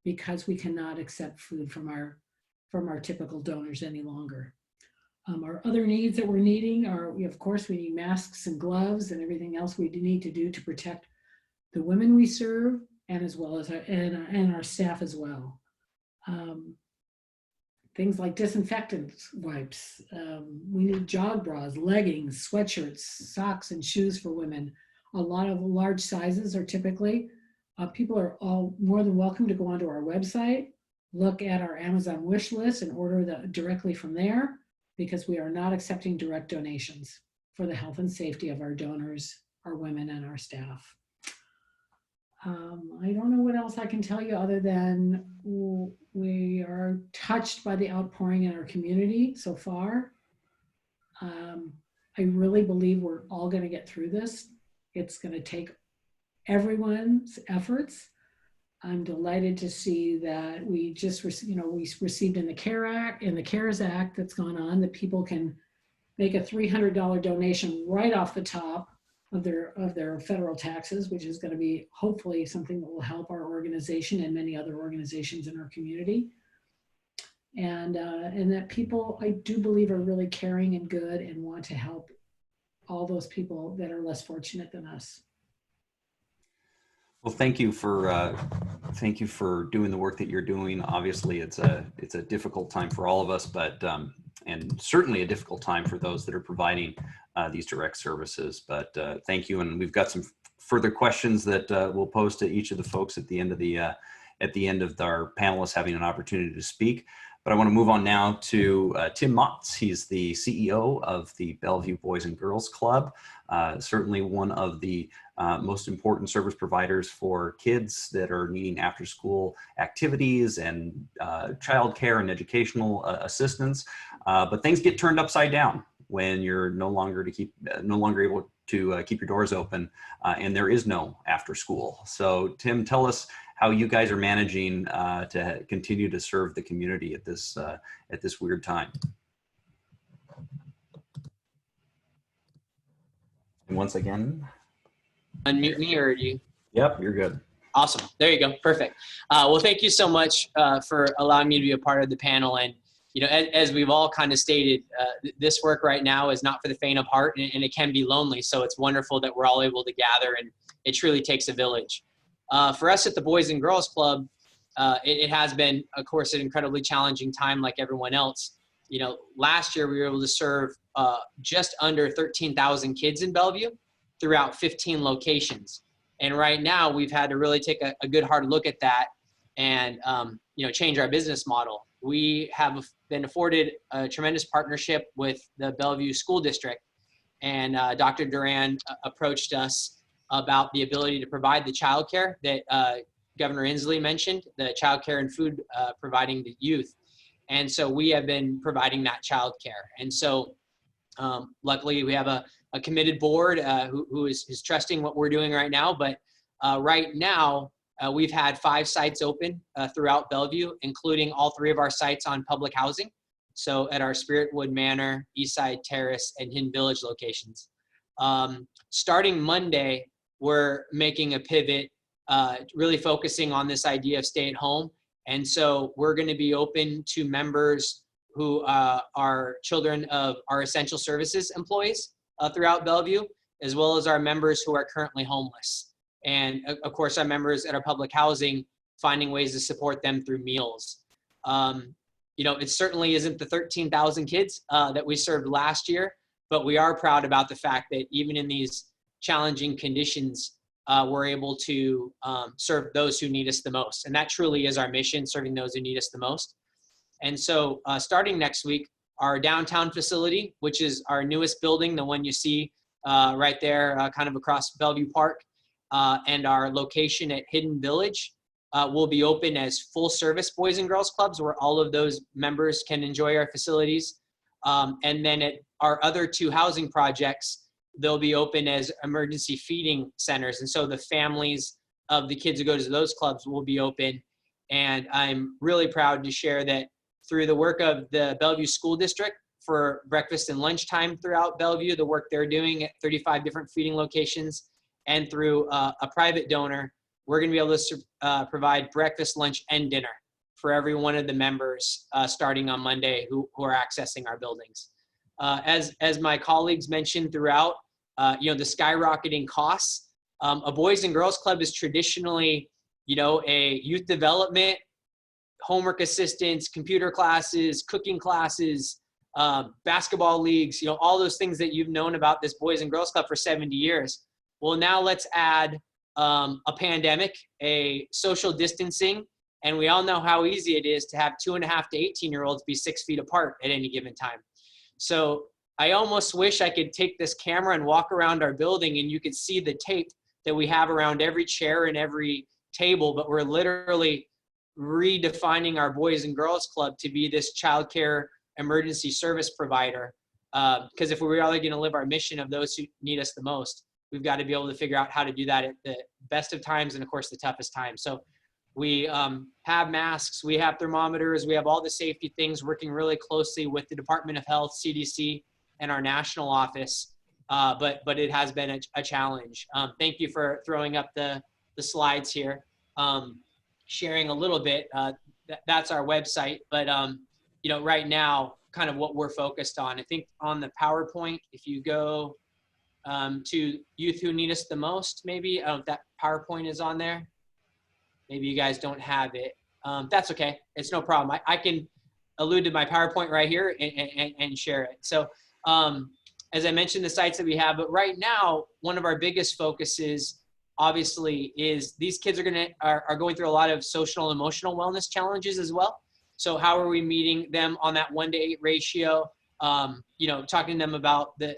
because we cannot accept food from our typical donors any longer. Our other needs that we're needing are, of course, we need masks and gloves and everything else we need to do to protect the women we serve, and as well as our staff as well. Things like disinfectant wipes. We need jog bras, leggings, sweatshirts, socks, and shoes for women. A lot of large sizes are typically. People are all more than welcome to go onto our website, look at our Amazon wish list, and order directly from there, because we are not accepting direct donations for the health and safety of our donors, our women, and our staff. I don't know what else I can tell you other than we are touched by the outpouring in our community so far. I really believe we're all going to get through this. It's going to take everyone's efforts. I'm delighted to see that we just, we received in the CARES Act that's gone on, that people can make a $300 donation right off the top of their federal taxes, which is going to be hopefully something that will help our organization and many other organizations in our community. And that people, I do believe, are really caring and good and want to help all those people that are less fortunate than us. Well, thank you for doing the work that you're doing. Obviously, it's a difficult time for all of us, but and certainly a difficult time for those that are providing these direct services. But thank you, and we've got some further questions that we'll pose to each of the folks at the end of our panelists having an opportunity to speak. But I want to move on now to Tim Motts. He's the CEO of the Bellevue Boys and Girls Club, certainly one of the most important service providers for kids that are needing after school activities and childcare and educational assistance. But things get turned upside down when you're no longer able to keep your doors open and there is no after school. So Tim, tell us how you guys are managing to continue to serve the community at this weird time. And once again, Unmute me, or do you? Yep, you're good. Awesome. There you go. Perfect. Well, thank you so much for allowing me to be a part of the panel. And, you know, as we've all kind of stated, this work right now is not for the faint of heart, and it can be lonely. So it's wonderful that we're all able to gather, and it truly takes a village. For us at the Boys and Girls Club, it has been, of course, an incredibly challenging time like everyone else. You know, last year we were able to serve just under 13,000 kids in Bellevue throughout 15 locations. And right now we've had to really take a good hard look at that and, you know, change our business model. We have been afforded a tremendous partnership with the Bellevue School District, and Dr. Duran approached us about the ability to provide the childcare that Governor Inslee mentioned, the childcare and food providing the youth. And so we have been providing that childcare. And so luckily we have a committed board who is trusting what we're doing right now. But right now we've had 5 sites open throughout Bellevue, including all 3 of our sites on public housing. So at our Spiritwood Manor, Eastside Terrace, and Hidden Village locations. Starting Monday, we're making a pivot, really focusing on this idea of stay at home. And so we're going to be open to members who are children of our essential services employees throughout Bellevue, as well as our members who are currently homeless. And of course, our members at our public housing, finding ways to support them through meals. You know, it certainly isn't the 13,000 kids that we served last year, but we are proud about the fact that even in these challenging conditions, we're able to serve those who need us the most. And that truly is our mission, serving those who need us the most. And so starting next week, our downtown facility, which is our newest building, the one you see right there kind of across Bellevue Park, and our location at Hidden Village will be open as full service Boys and Girls Clubs, where all of those members can enjoy our facilities. And then at our other 2 housing projects, they'll be open as emergency feeding centers. And so the families of the kids who go to those clubs will be open. And I'm really proud to share that through the work of the Bellevue School District for breakfast and lunchtime throughout Bellevue, the work they're doing at 35 different feeding locations, and through a private donor, we're going to be able to provide breakfast, lunch, and dinner for every one of the members starting on Monday who are accessing our buildings. As my colleagues mentioned throughout, you know, the skyrocketing costs, a Boys and Girls Club is traditionally, you know, a youth development, homework assistance, computer classes, cooking classes, basketball leagues, you know, all those things that you've known about this Boys and Girls Club for 70 years. Well, now let's add a pandemic, a social distancing, and we all know how easy it is to have 2.5 to 18-year-olds be 6 feet apart at any given time. So I almost wish I could take this camera and walk around our building and you could see the tape that we have around every chair and every table, but we're literally redefining our Boys and Girls Club to be this childcare emergency service provider. Because if we're really going to live our mission of those who need us the most, we've got to be able to figure out how to do that at the best of times and, of course, the toughest times. So we have masks, we have thermometers, we have all the safety things, working really closely with the Department of Health, CDC, and our national office. But it has been a challenge. Thank you for throwing up the slides here. Sharing a little bit, that's our website. But you know, right now, kind of what we're focused on. I think on the PowerPoint, if you go to youth who need us the most, maybe. I don't know if that PowerPoint is on there. Maybe you guys don't have it. That's okay. It's no problem. I can allude to my PowerPoint right here and share it. So as I mentioned, the sites that we have, but right now, one of our biggest focuses obviously is these kids are going through a lot of social and emotional wellness challenges as well. So how are we meeting them on that 1-to-8 ratio? You know, talking to them about the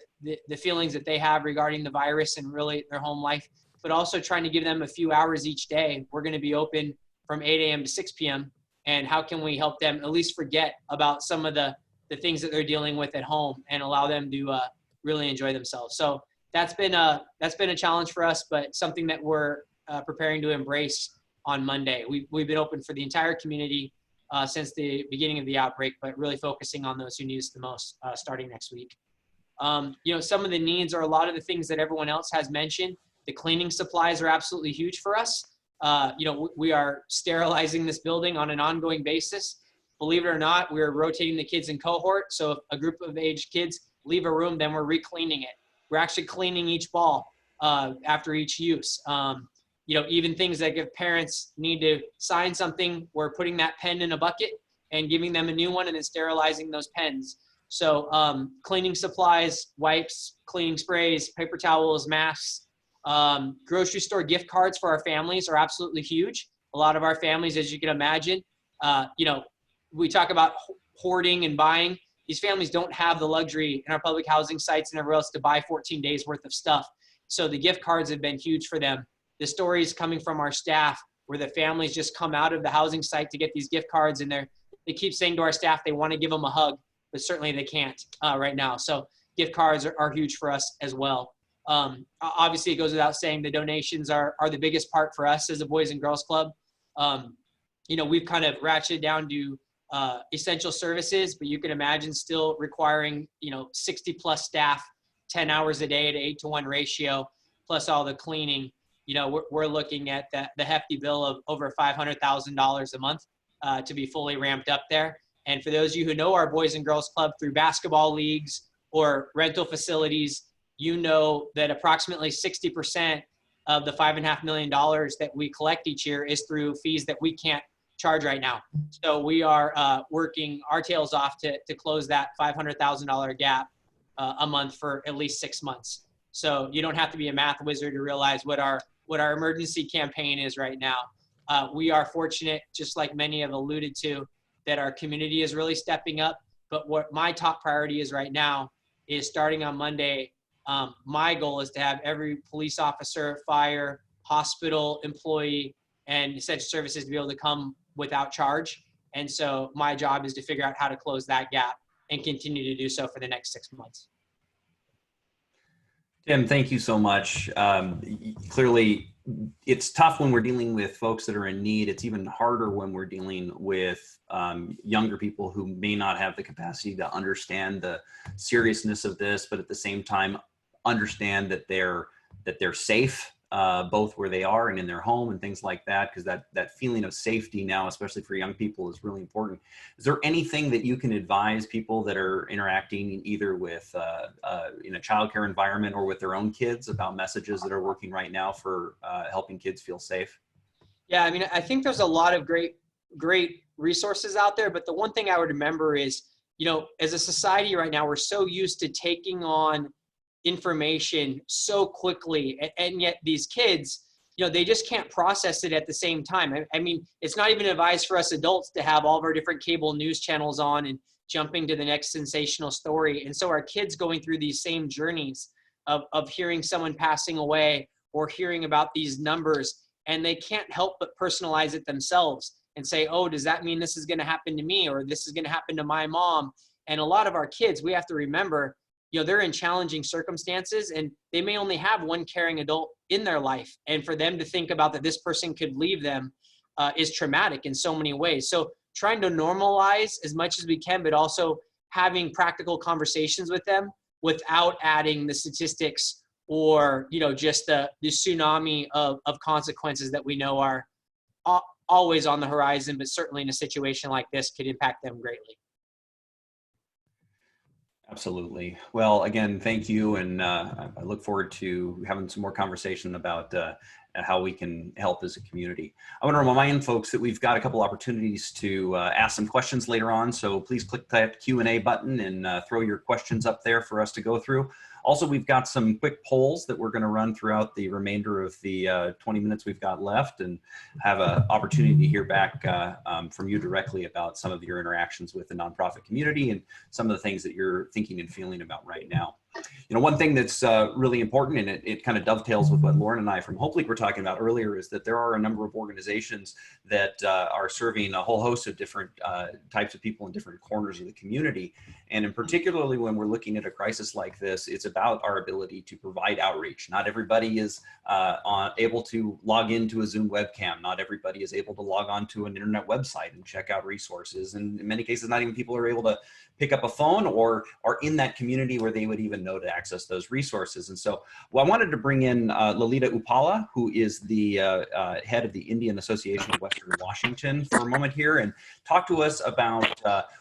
feelings that they have regarding the virus and really their home life, but also trying to give them a few hours each day. We're going to be open from 8 a.m. to 6 p.m. And how can we help them at least forget about some of the things that they're dealing with at home and allow them to really enjoy themselves. So that's been a challenge for us, but something that we're preparing to embrace on Monday. We've been open for the entire community since the beginning of the outbreak, but really focusing on those who need us the most starting next week. You know, some of the needs are a lot of the things that everyone else has mentioned. The cleaning supplies are absolutely huge for us. You know, we are sterilizing this building on an ongoing basis. Believe it or not, we're rotating the kids in cohort. So if a group of aged kids leave a room, then we're re-cleaning it. We're actually cleaning each ball after each use. You know, even things like if parents need to sign something, we're putting that pen in a bucket and giving them a new one and then sterilizing those pens. So cleaning supplies, wipes, cleaning sprays, paper towels, masks, grocery store gift cards for our families are absolutely huge. A lot of our families, as you can imagine, you know, we talk about hoarding and buying. These families don't have the luxury in our public housing sites and everywhere else to buy 14 days worth of stuff. So the gift cards have been huge for them. The stories coming from our staff where the families just come out of the housing site to get these gift cards and they keep saying to our staff they want to give them a hug, but certainly they can't right now. So gift cards are huge for us as well. Obviously, it goes without saying the donations are the biggest part for us as a Boys and Girls Club. You know, we've kind of ratcheted down to essential services, but you can imagine still requiring, you know, 60 plus staff, 10 hours a day at 8-to-1 ratio, plus all the cleaning. You know, we're looking at the hefty bill of over $500,000 a month to be fully ramped up there. And for those of you who know our Boys and Girls Club through basketball leagues or rental facilities, you know that approximately 60% of the $5.5 million that we collect each year is through fees that we can't charge right now. So we are working our tails off to close that $500,000 gap a month for at least 6 months. So you don't have to be a math wizard to realize what our emergency campaign is right now. We are fortunate, just like many have alluded to, that our community is really stepping up. But what my top priority is right now is starting on Monday. My goal is to have every police officer, fire, hospital employee, and essential services to be able to come without charge. And so my job is to figure out how to close that gap and continue to do so for the next 6 months. Tim, thank you so much. Clearly, it's tough when we're dealing with folks that are in need. It's even harder when we're dealing with younger people who may not have the capacity to understand the seriousness of this, but at the same time, understand that they're safe, both where they are and in their home and things like that, because that feeling of safety now, especially for young people, is really important. Is there anything that you can advise people that are interacting either with in a childcare environment or with their own kids about messages that are working right now for helping kids feel safe? Yeah, I mean, I think there's a lot of great resources out there, but the one thing I would remember is, you know, as a society right now, we're so used to taking on information so quickly, and yet these kids, you know, they just can't process it at the same time. I mean, it's not even advised for us adults to have all of our different cable news channels on and jumping to the next sensational story. And so our kids going through these same journeys of hearing someone passing away or hearing about these numbers, and they can't help but personalize it themselves and say, oh, does that mean this is going to happen to me, or this is going to happen to my mom? And a lot of our kids, we have to remember, you know, they're in challenging circumstances and they may only have one caring adult in their life. And for them to think about that this person could leave them is traumatic in so many ways. So trying to normalize as much as we can, but also having practical conversations with them without adding the statistics or, you know, just the tsunami of consequences that we know are always on the horizon, but certainly in a situation like this could impact them greatly. Absolutely. Well, again, thank you. And I look forward to having some more conversation about how we can help as a community. I want to remind folks that we've got a couple opportunities to ask some questions later on. So please click that Q&A button and throw your questions up there for us to go through. Also, we've got some quick polls that we're going to run throughout the remainder of the 20 minutes we've got left, and have an opportunity to hear back from you directly about some of your interactions with the nonprofit community and some of the things that you're thinking and feeling about right now. You know, one thing that's really important, and it kind of dovetails with what Lauren and I from Hopelink were talking about earlier, is that there are a number of organizations that are serving a whole host of different types of people in different corners of the community. And in particularly when we're looking at a crisis like this, it's about our ability to provide outreach. Not everybody is able to log into a Zoom webcam. Not everybody is able to log on to an internet website and check out resources. And in many cases, not even people are able to pick up a phone or are in that community where they would even know to access those resources. And so, well, I wanted to bring in Lalita Uppala, who is the head of the Indian Association of Western Washington, for a moment here, and talk to us about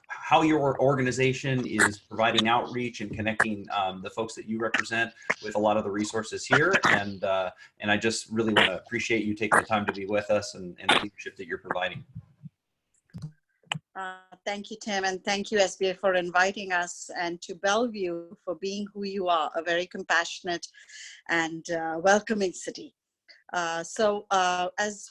how your organization is providing outreach and connecting the folks that you represent with a lot of the resources here. And I just really want to appreciate you taking the time to be with us and the leadership that you're providing. Thank you, Tim, and thank you, SBA, for inviting us, and to Bellevue for being who you are, a very compassionate and welcoming city. As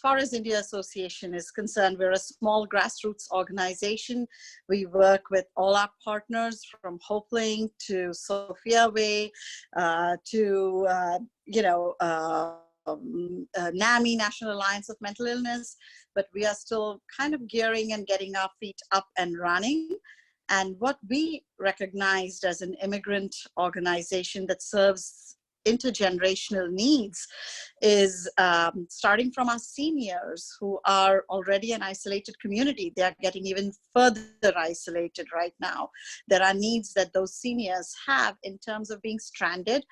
far as India Association is concerned, we're a small grassroots organization. We work with all our partners, from Hopelink to Sophia Way to NAMI, National Alliance of Mental Illness, but we are still kind of gearing and getting our feet up and running. And what we recognized as an immigrant organization that serves intergenerational needs is starting from our seniors who are already an isolated community. They are getting even further isolated right now. There are needs that those seniors have in terms of being stranded,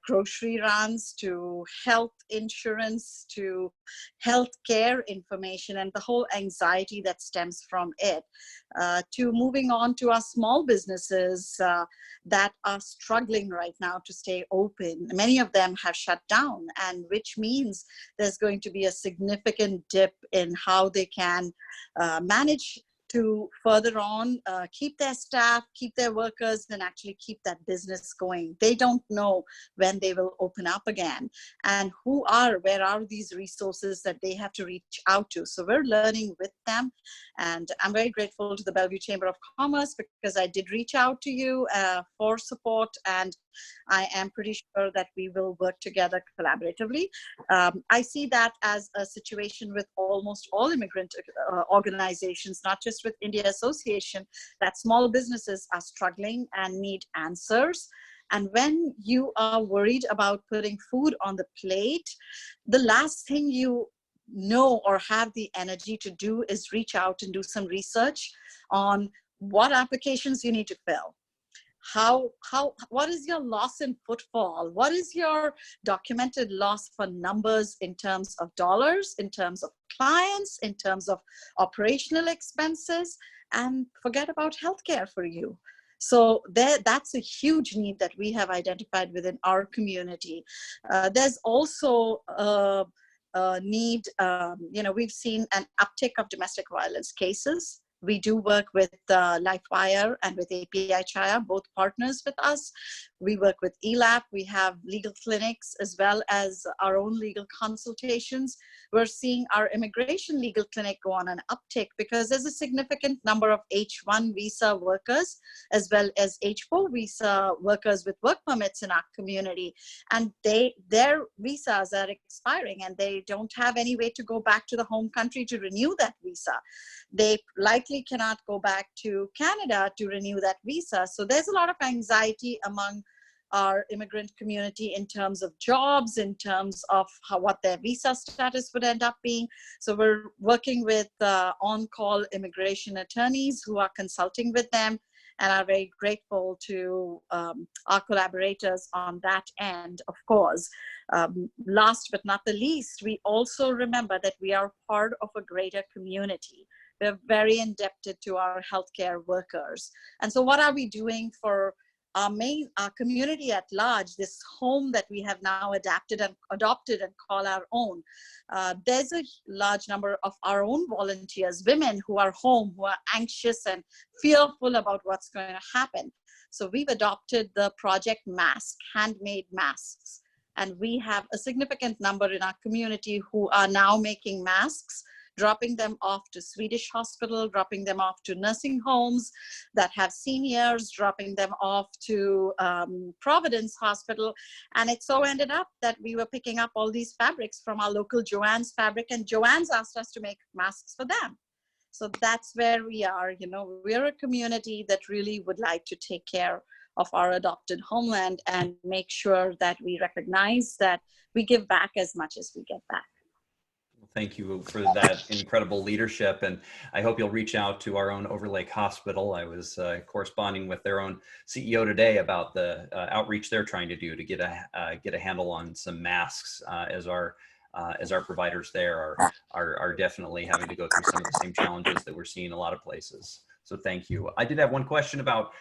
grocery runs, to health insurance, to health care information, and the whole anxiety that stems from it, to moving on to our small businesses that are struggling right now to stay open. Many of them have shut down, and which means there's going to be a significant dip in how they can manage to further on keep their staff, keep their workers, and actually keep that business going. They don't know when they will open up again, and where are these resources that they have to reach out to. So we're learning with them, and I'm very grateful to the Bellevue Chamber of Commerce, because I did reach out to you for support, and I am pretty sure that we will work together collaboratively. I see that as a situation with almost all immigrant organizations, not just with India Association, that small businesses are struggling and need answers. And when you are worried about putting food on the plate, the last thing you know or have the energy to do is reach out and do some research on what applications you need to fill. What is your loss in footfall? What is your documented loss for numbers in terms of dollars, in terms of clients, in terms of operational expenses, and forget about healthcare for you. So that's a huge need that we have identified within our community. There's also a need, we've seen an uptick of domestic violence cases. We do work with LifeWire and with API Chaya, both partners with us. We work with ELAP. We have legal clinics as well as our own legal consultations. We're seeing our immigration legal clinic go on an uptick because there's a significant number of H-1 visa workers as well as H-4 visa workers with work permits in our community. And their visas are expiring and they don't have any way to go back to the home country to renew that visa. They likely cannot go back to Canada to renew that visa. So there's a lot of anxiety among our immigrant community in terms of jobs, in terms of what their visa status would end up being. So we're working with on-call immigration attorneys who are consulting with them and are very grateful to our collaborators on that end, of course. Last but not the least, we also remember that we are part of a greater community. We're very indebted to our healthcare workers. And so what are we doing for our community at large, this home that we have now adopted and call our own, there's a large number of our own volunteers, women who are home, who are anxious and fearful about what's going to happen. So we've adopted the Project Mask, handmade masks. And we have a significant number in our community who are now making masks, dropping them off to Swedish Hospital, dropping them off to nursing homes that have seniors, dropping them off to Providence Hospital. And it so ended up that we were picking up all these fabrics from our local Joann's Fabric, and Joann's asked us to make masks for them. So that's where we are. You know, we're a community that really would like to take care of our adopted homeland and make sure that we recognize that we give back as much as we get back. Thank you for that incredible leadership. And I hope you'll reach out to our own Overlake Hospital. I was corresponding with their own CEO today about the outreach they're trying to do to get a handle on some masks as our providers there are definitely having to go through some of the same challenges that we're seeing in a lot of places. So thank you. I did have one question about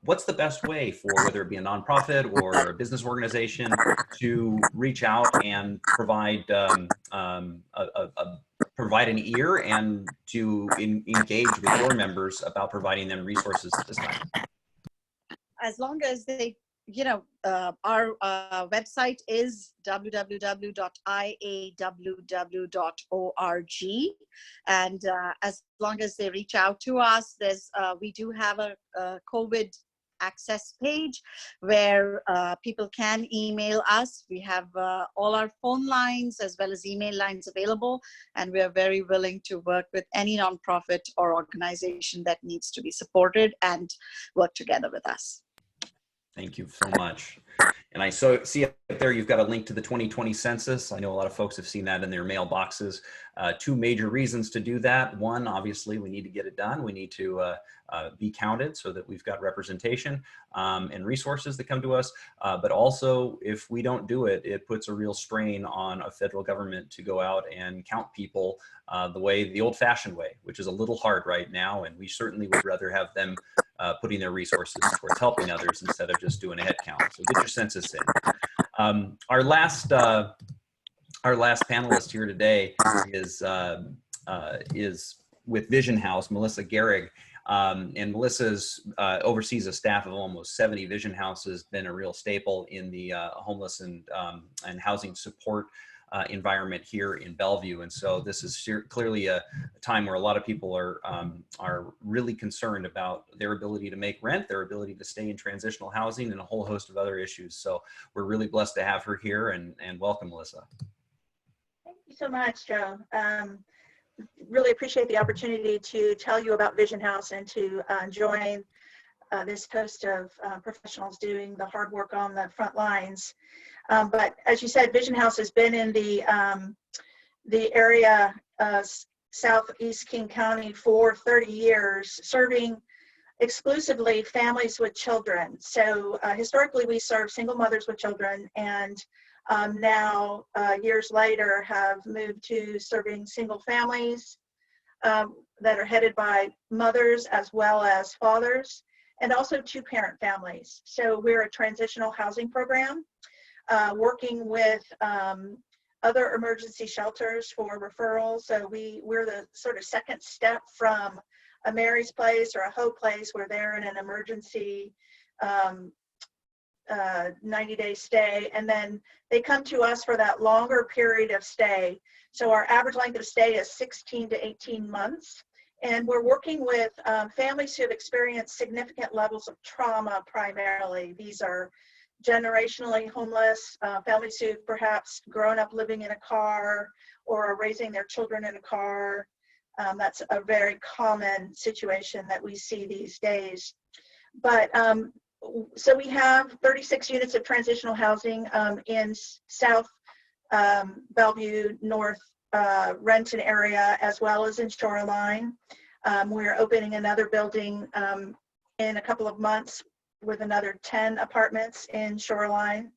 what's the best way for whether it be a nonprofit or a business organization to reach out and provide provide an ear and to engage with your members about providing them resources at this time? As long as they, you know, our website is www.iaw.org. And as long as they reach out to us, we do have a COVID access page where people can email us. We have all our phone lines as well as email lines available, and we are very willing to work with any nonprofit or organization that needs to be supported and work together with us. Thank you so much. And I see up there, you've got a link to the 2020 census. I know a lot of folks have seen that in their mailboxes. Two major reasons to do that. One, obviously, we need to get it done. We need to be counted so that we've got representation and resources that come to us. But also, if we don't do it, it puts a real strain on a federal government to go out and count people the old-fashioned way, which is a little hard right now. And we certainly would rather have them putting their resources towards helping others instead of just doing a head count. So get your census in. Our last panelist here today is with VisionHouse, Melissa Gehrig. And Melissa's oversees a staff of almost 70 VisionHouses, been a real staple in the homeless and housing support environment here in Bellevue. And so this is clearly a time where a lot of people are really concerned about their ability to make rent, their ability to stay in transitional housing, and a whole host of other issues. So we're really blessed to have her here, and welcome, Melissa. Thank you so much, Joe. Really appreciate the opportunity to tell you about VisionHouse and to join this host of professionals doing the hard work on the front lines. But as you said, VisionHouse has been in the area southeast King County for 30 years, serving exclusively families with children. So historically, we served single mothers with children, and now, years later, have moved to serving single families that are headed by mothers as well as fathers, and also two-parent families. So we're a transitional housing program, working with other emergency shelters for referrals. So we're the sort of second step from a Mary's Place or a Hope Place where they're in an emergency 90-day stay, and then they come to us for that longer period of stay. So our average length of stay is 16 to 18 months. And we're working with families who have experienced significant levels of trauma primarily. These are generationally homeless, families who've perhaps grown up living in a car or are raising their children in a car. That's a very common situation that we see these days. But so we have 36 units of transitional housing in South Bellevue, North Renton area, as well as in Shoreline. We're opening another building in a couple of months with another 10 apartments in Shoreline.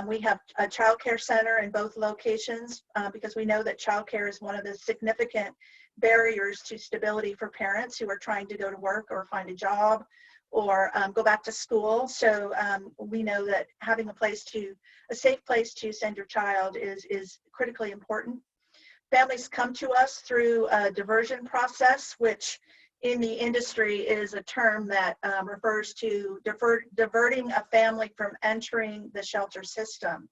We have a child care center in both locations because we know that child care is one of the significant barriers to stability for parents who are trying to go to work or find a job or go back to school. So we know that having a safe place to send your child is critically important. Families come to us through a diversion process, which in the industry is a term that refers to diverting a family from entering the shelter system.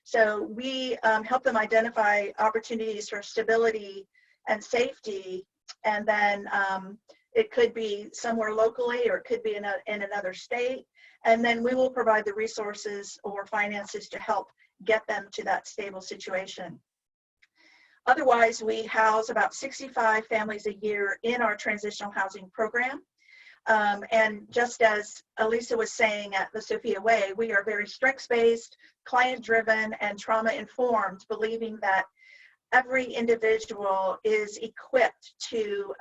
So we help them identify opportunities for stability and safety, and then it could be somewhere locally, or it could be in another state, and then we will provide the resources or finances to help get them to that stable situation. Otherwise, we house about 65 families a year in our transitional housing program. And just as Alisa was saying at the Sophia Way, we are very strengths-based, client-driven, and trauma-informed, believing that every individual is equipped to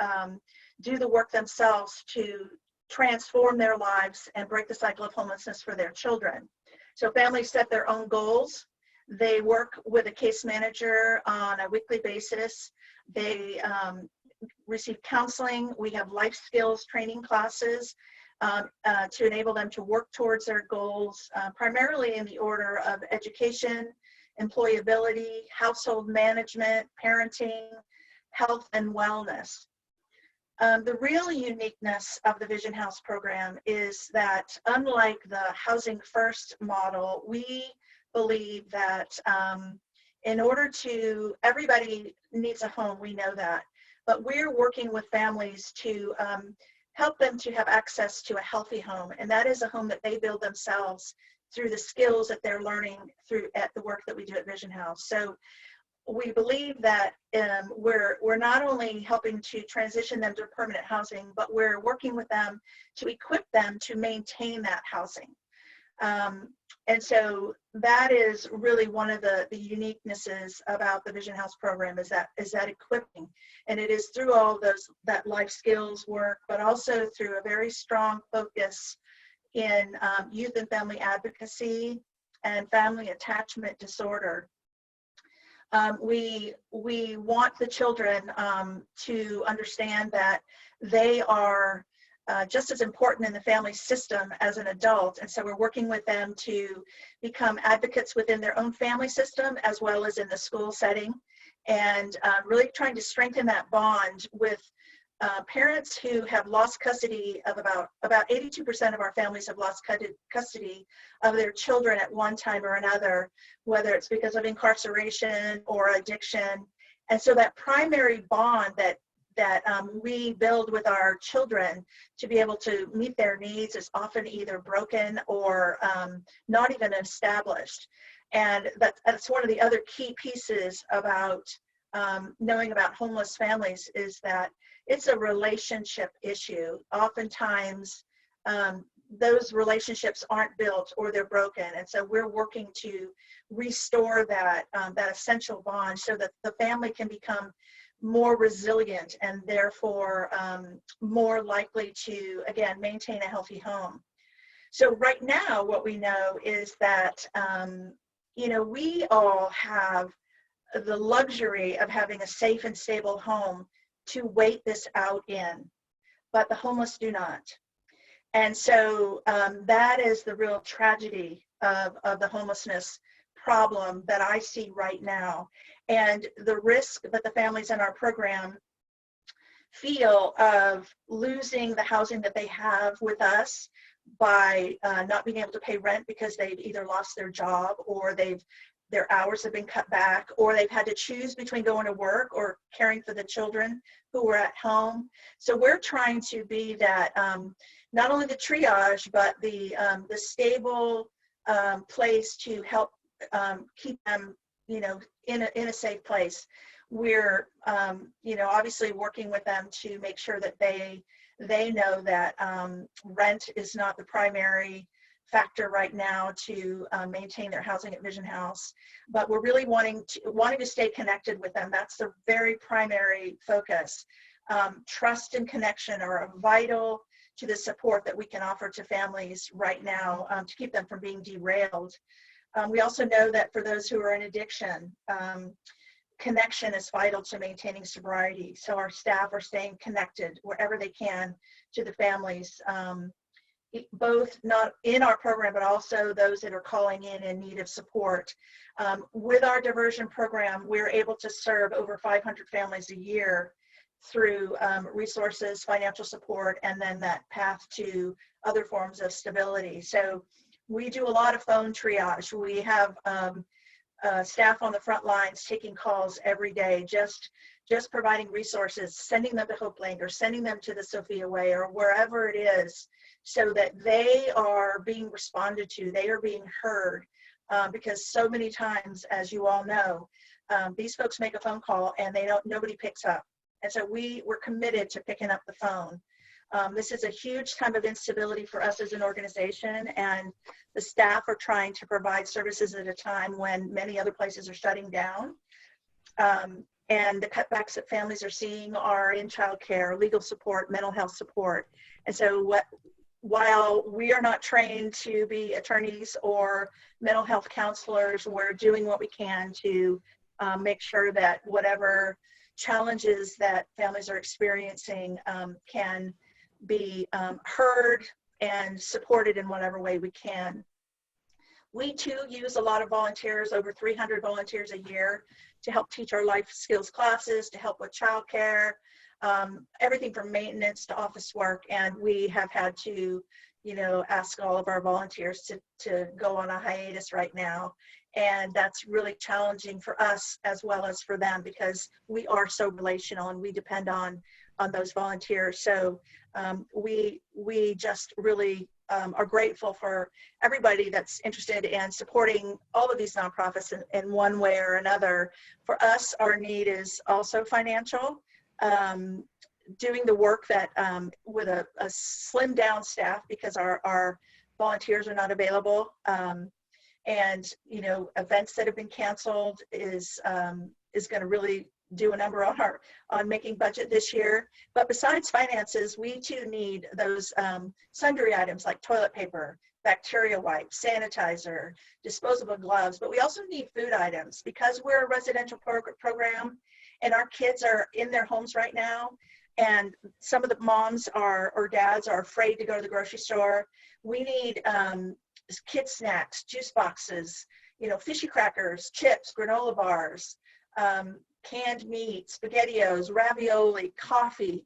do the work themselves to transform their lives and break the cycle of homelessness for their children. So families set their own goals. They work with a case manager on a weekly basis. They receive counseling. We have life skills training classes to enable them to work towards their goals, primarily in the order of education, employability, household management, parenting, health, and wellness. The real uniqueness of the VisionHouse program is that, unlike the Housing First model, we believe that in order to, everybody needs a home, we know that, but we're working with families to help them to have access to a healthy home, and that is a home that they build themselves through the skills that they're learning at the work that we do at VisionHouse. So we believe that we're not only helping to transition them to permanent housing, but we're working with them to equip them to maintain that housing. And so that is really one of the uniquenesses about the VisionHouse program, is that equipping. And it is through all that life skills work, but also through a very strong focus in youth and family advocacy and family attachment disorder. We want the children to understand that they are just as important in the family system as an adult. And so we're working with them to become advocates within their own family system as well as in the school setting, and really trying to strengthen that bond with parents who have lost custody of about 82% of our families have lost custody of their children at one time or another, whether it's because of incarceration or addiction. And so that primary bond that we build with our children to be able to meet their needs is often either broken or not even established. And that's one of the other key pieces about knowing about homeless families, is that it's a relationship issue. Oftentimes, those relationships aren't built or they're broken. And so we're working to restore that essential bond so that the family can become more resilient and therefore more likely to, again, maintain a healthy home. So right now, what we know is that, we all have the luxury of having a safe and stable home to wait this out in, but the homeless do not. And so that is the real tragedy of the homelessness problem that I see right now. And the risk that the families in our program feel of losing the housing that they have with us by not being able to pay rent because they've either lost their job, or their hours have been cut back, or they've had to choose between going to work or caring for the children who were at home. So we're trying to be that, not only the triage, but the stable place to help keep them, in a safe place. We're, obviously working with them to make sure that they know that rent is not the primary factor right now to maintain their housing at VisionHouse, but we're really wanting to stay connected with them. That's the very primary focus. Trust and connection are vital to the support that we can offer to families right now to keep them from being derailed. We also know that for those who are in addiction, connection is vital to maintaining sobriety. So our staff are staying connected wherever they can to the families both not in our program, but also those that are calling in need of support. With our diversion program, we're able to serve over 500 families a year through resources, financial support, and then that path to other forms of stability. So we do a lot of phone triage. We have staff on the front lines taking calls every day, just providing resources, sending them to Hopelink or sending them to the Sophia Way or wherever it is, so that they are being responded to, they are being heard. Because so many times, as you all know, these folks make a phone call and nobody picks up. And so we're committed to picking up the phone. This is a huge time of instability for us as an organization, and the staff are trying to provide services at a time when many other places are shutting down. And the cutbacks that families are seeing are in childcare, legal support, mental health support. And so while we are not trained to be attorneys or mental health counselors, we're doing what we can to make sure that whatever challenges that families are experiencing can be heard and supported in whatever way we can. We too use a lot of volunteers, over 300 volunteers a year, to help teach our life skills classes, to help with childcare, everything from maintenance to office work. And we have had to, ask all of our volunteers to go on a hiatus right now. And that's really challenging for us as well as for them, because we are so relational and we depend on those volunteers. So we just really are grateful for everybody that's interested in supporting all of these nonprofits in one way or another. For us, our need is also financial. Doing the work that with a slimmed down staff, because our volunteers are not available. And events that have been canceled is going to really do a number on making budget this year. But besides finances, we too need those sundry items like toilet paper, bacteria wipes, sanitizer, disposable gloves. But we also need food items, because we're a residential program and our kids are in their homes right now. And some of the moms or dads are afraid to go to the grocery store. We need kid snacks, juice boxes, fishy crackers, chips, granola bars, canned meat, SpaghettiOs, ravioli, coffee,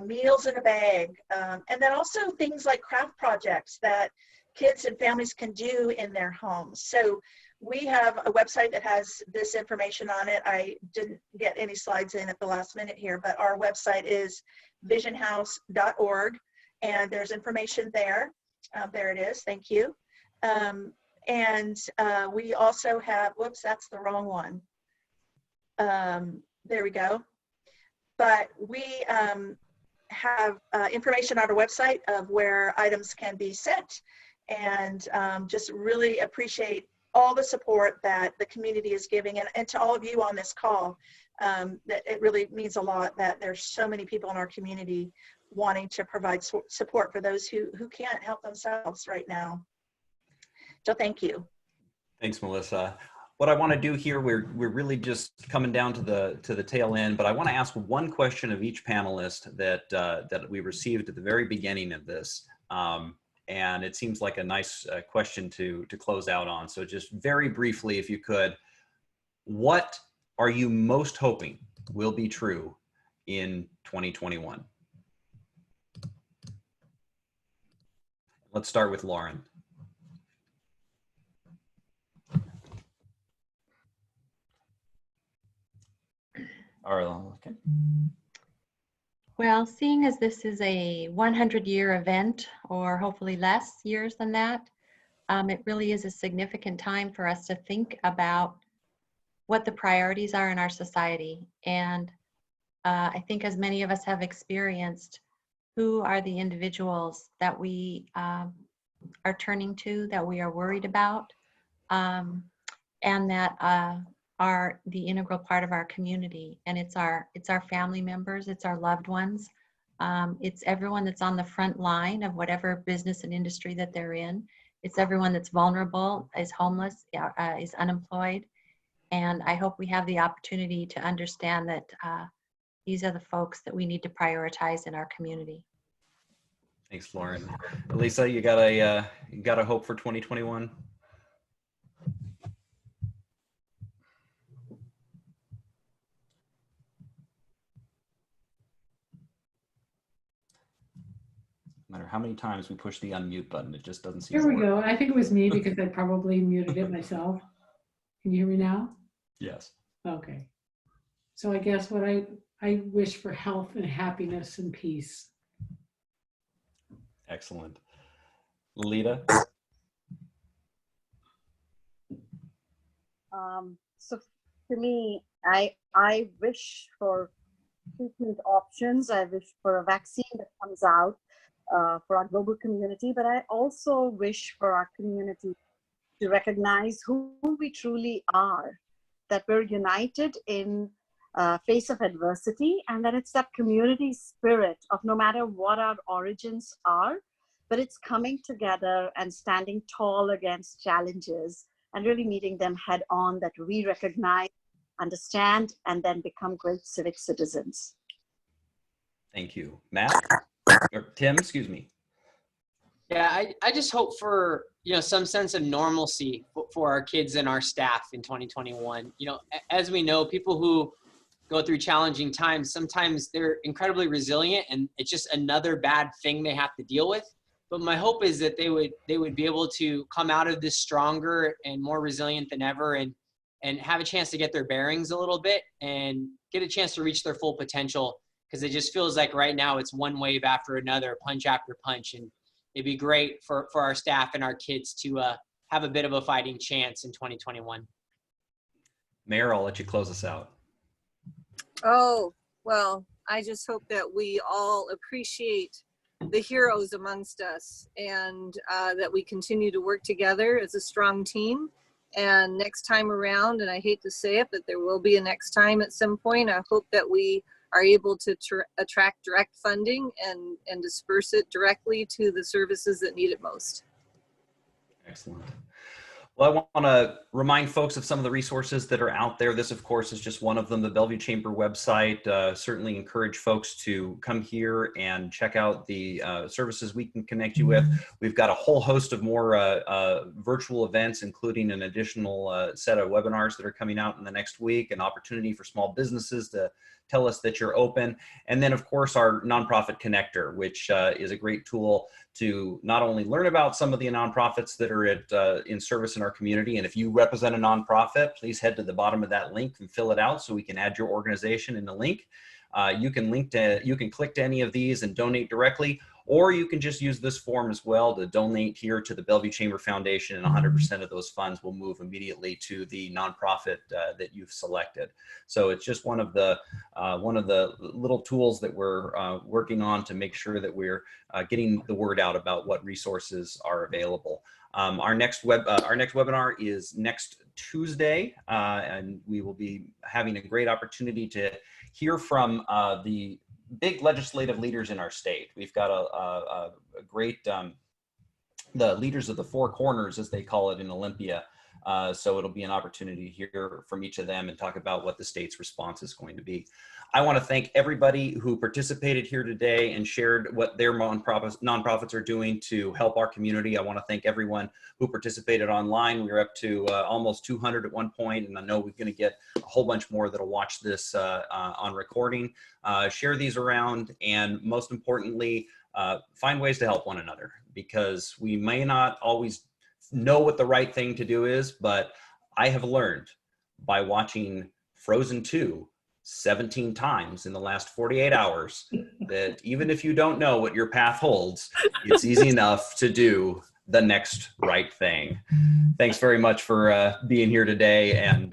meals in a bag, and then also things like craft projects that kids and families can do in their homes. So we have a website that has this information on it. I didn't get any slides in at the last minute here, but our website is visionhouse.org, and there's information there. There it is. Thank you. And we also have, whoops, that's the wrong one. There we go. But we have information on our website of where items can be sent, and just really appreciate all the support that the community is giving, and to all of you on this call. That it really means a lot that there's so many people in our community wanting to provide support for those who can't help themselves right now. So thank you. Thanks, Melissa. What I want to do here, we're really just coming down to the tail end, but I want to ask one question of each panelist that we received at the very beginning of this, and it seems like a nice question to close out on. So just very briefly, if you could, what are you most hoping will be true in 2021? Let's start with Lauren. Okay. Well, seeing as this is a 100-year event, or hopefully less years than that, it really is a significant time for us to think about what the priorities are in our society. And I think, as many of us have experienced, who are the individuals that we are turning to, that we are worried about, and that are the integral part of our community. And it's our family members, it's our loved ones, it's everyone that's on the front line of whatever business and industry that they're in. It's everyone that's vulnerable, is homeless, is unemployed. And I hope we have the opportunity to understand that these are the folks that we need to prioritize in our community. Thanks, Lauren. Alisa, you got a hope for 2021? No matter how many times we push the unmute button, it just doesn't seem Here to we work. go. I think it was me because I probably muted it myself. Can you hear me now? Yes. Okay. So I guess what I wish for health and happiness and peace. Excellent. Lalita? So for me, I wish for treatment options. I wish for a vaccine that comes out for our global community, but I also wish for our community to recognize who we truly are, that we're united in face of adversity, and that it's that community spirit of no matter what our origins are, but it's coming together and standing tall against challenges and really meeting them head on, that we recognize, understand, and then become great civic citizens. Thank you. Matt? Or Tim, excuse me. Yeah, I just hope for, some sense of normalcy for our kids and our staff in 2021. As we know, people who go through challenging times, sometimes they're incredibly resilient and it's just another bad thing they have to deal with. But my hope is that they would be able to come out of this stronger and more resilient than ever, and have a chance to get their bearings a little bit and get a chance to reach their full potential, because it just feels like right now it's one wave after another, punch after punch. And it'd be great for our staff and our kids to have a bit of a fighting chance in 2021. Mayor, I'll let you close us out. Oh, well, I just hope that we all appreciate the heroes amongst us, and that we continue to work together as a strong team. And next time around, and I hate to say it, but there will be a next time at some point, I hope that we are able to attract direct funding and disperse it directly to the services that need it most. Excellent. Well, I want to remind folks of some of the resources that are out there. This, of course, is just one of them, the Bellevue Chamber website. Certainly encourage folks to come here and check out the services we can connect you with. We've got a whole host of more virtual events, including an additional set of webinars that are coming out in the next week, an opportunity for small businesses to tell us that you're open. And then, of course, our nonprofit connector, which is a great tool to not only learn about some of the nonprofits that are in service in our community. And if you represent a nonprofit, please head to the bottom of that link and fill it out so we can add your organization in the link. You can click to any of these and donate directly, or you can just use this form as well to donate here to the Bellevue Chamber Foundation, and 100% of those funds will move immediately to the nonprofit that you've selected. So it's just one of the little tools that we're working on to make sure that we're getting the word out about what resources are available. Our next webinar is next Tuesday, and we will be having a great opportunity to hear from the big legislative leaders in our state. We've got a great, the leaders of the four corners, as they call it in Olympia. So it'll be an opportunity to hear from each of them and talk about what the state's response is going to be. I want to thank everybody who participated here today and shared what their nonprofits are doing to help our community. I want to thank everyone who participated online. We were up to almost 200 at one point, and I know we're going to get a whole bunch more that'll watch this on recording. Share these around, and most importantly, find ways to help one another, because we may not always know what the right thing to do is, but I have learned by watching Frozen 2 17 times in the last 48 hours that even if you don't know what your path holds, it's easy enough to do the next right thing. Thanks very much for being here today, and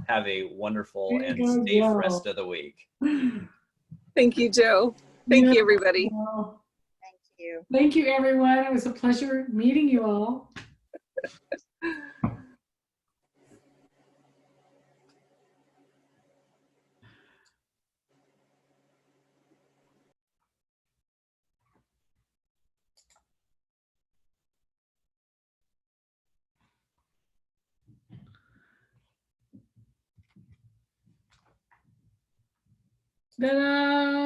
have a wonderful and safe rest of the week. Thank you, Joe. Thank you, everybody. Thank you. Thank you, everyone. It was a pleasure meeting you all. Ta-da!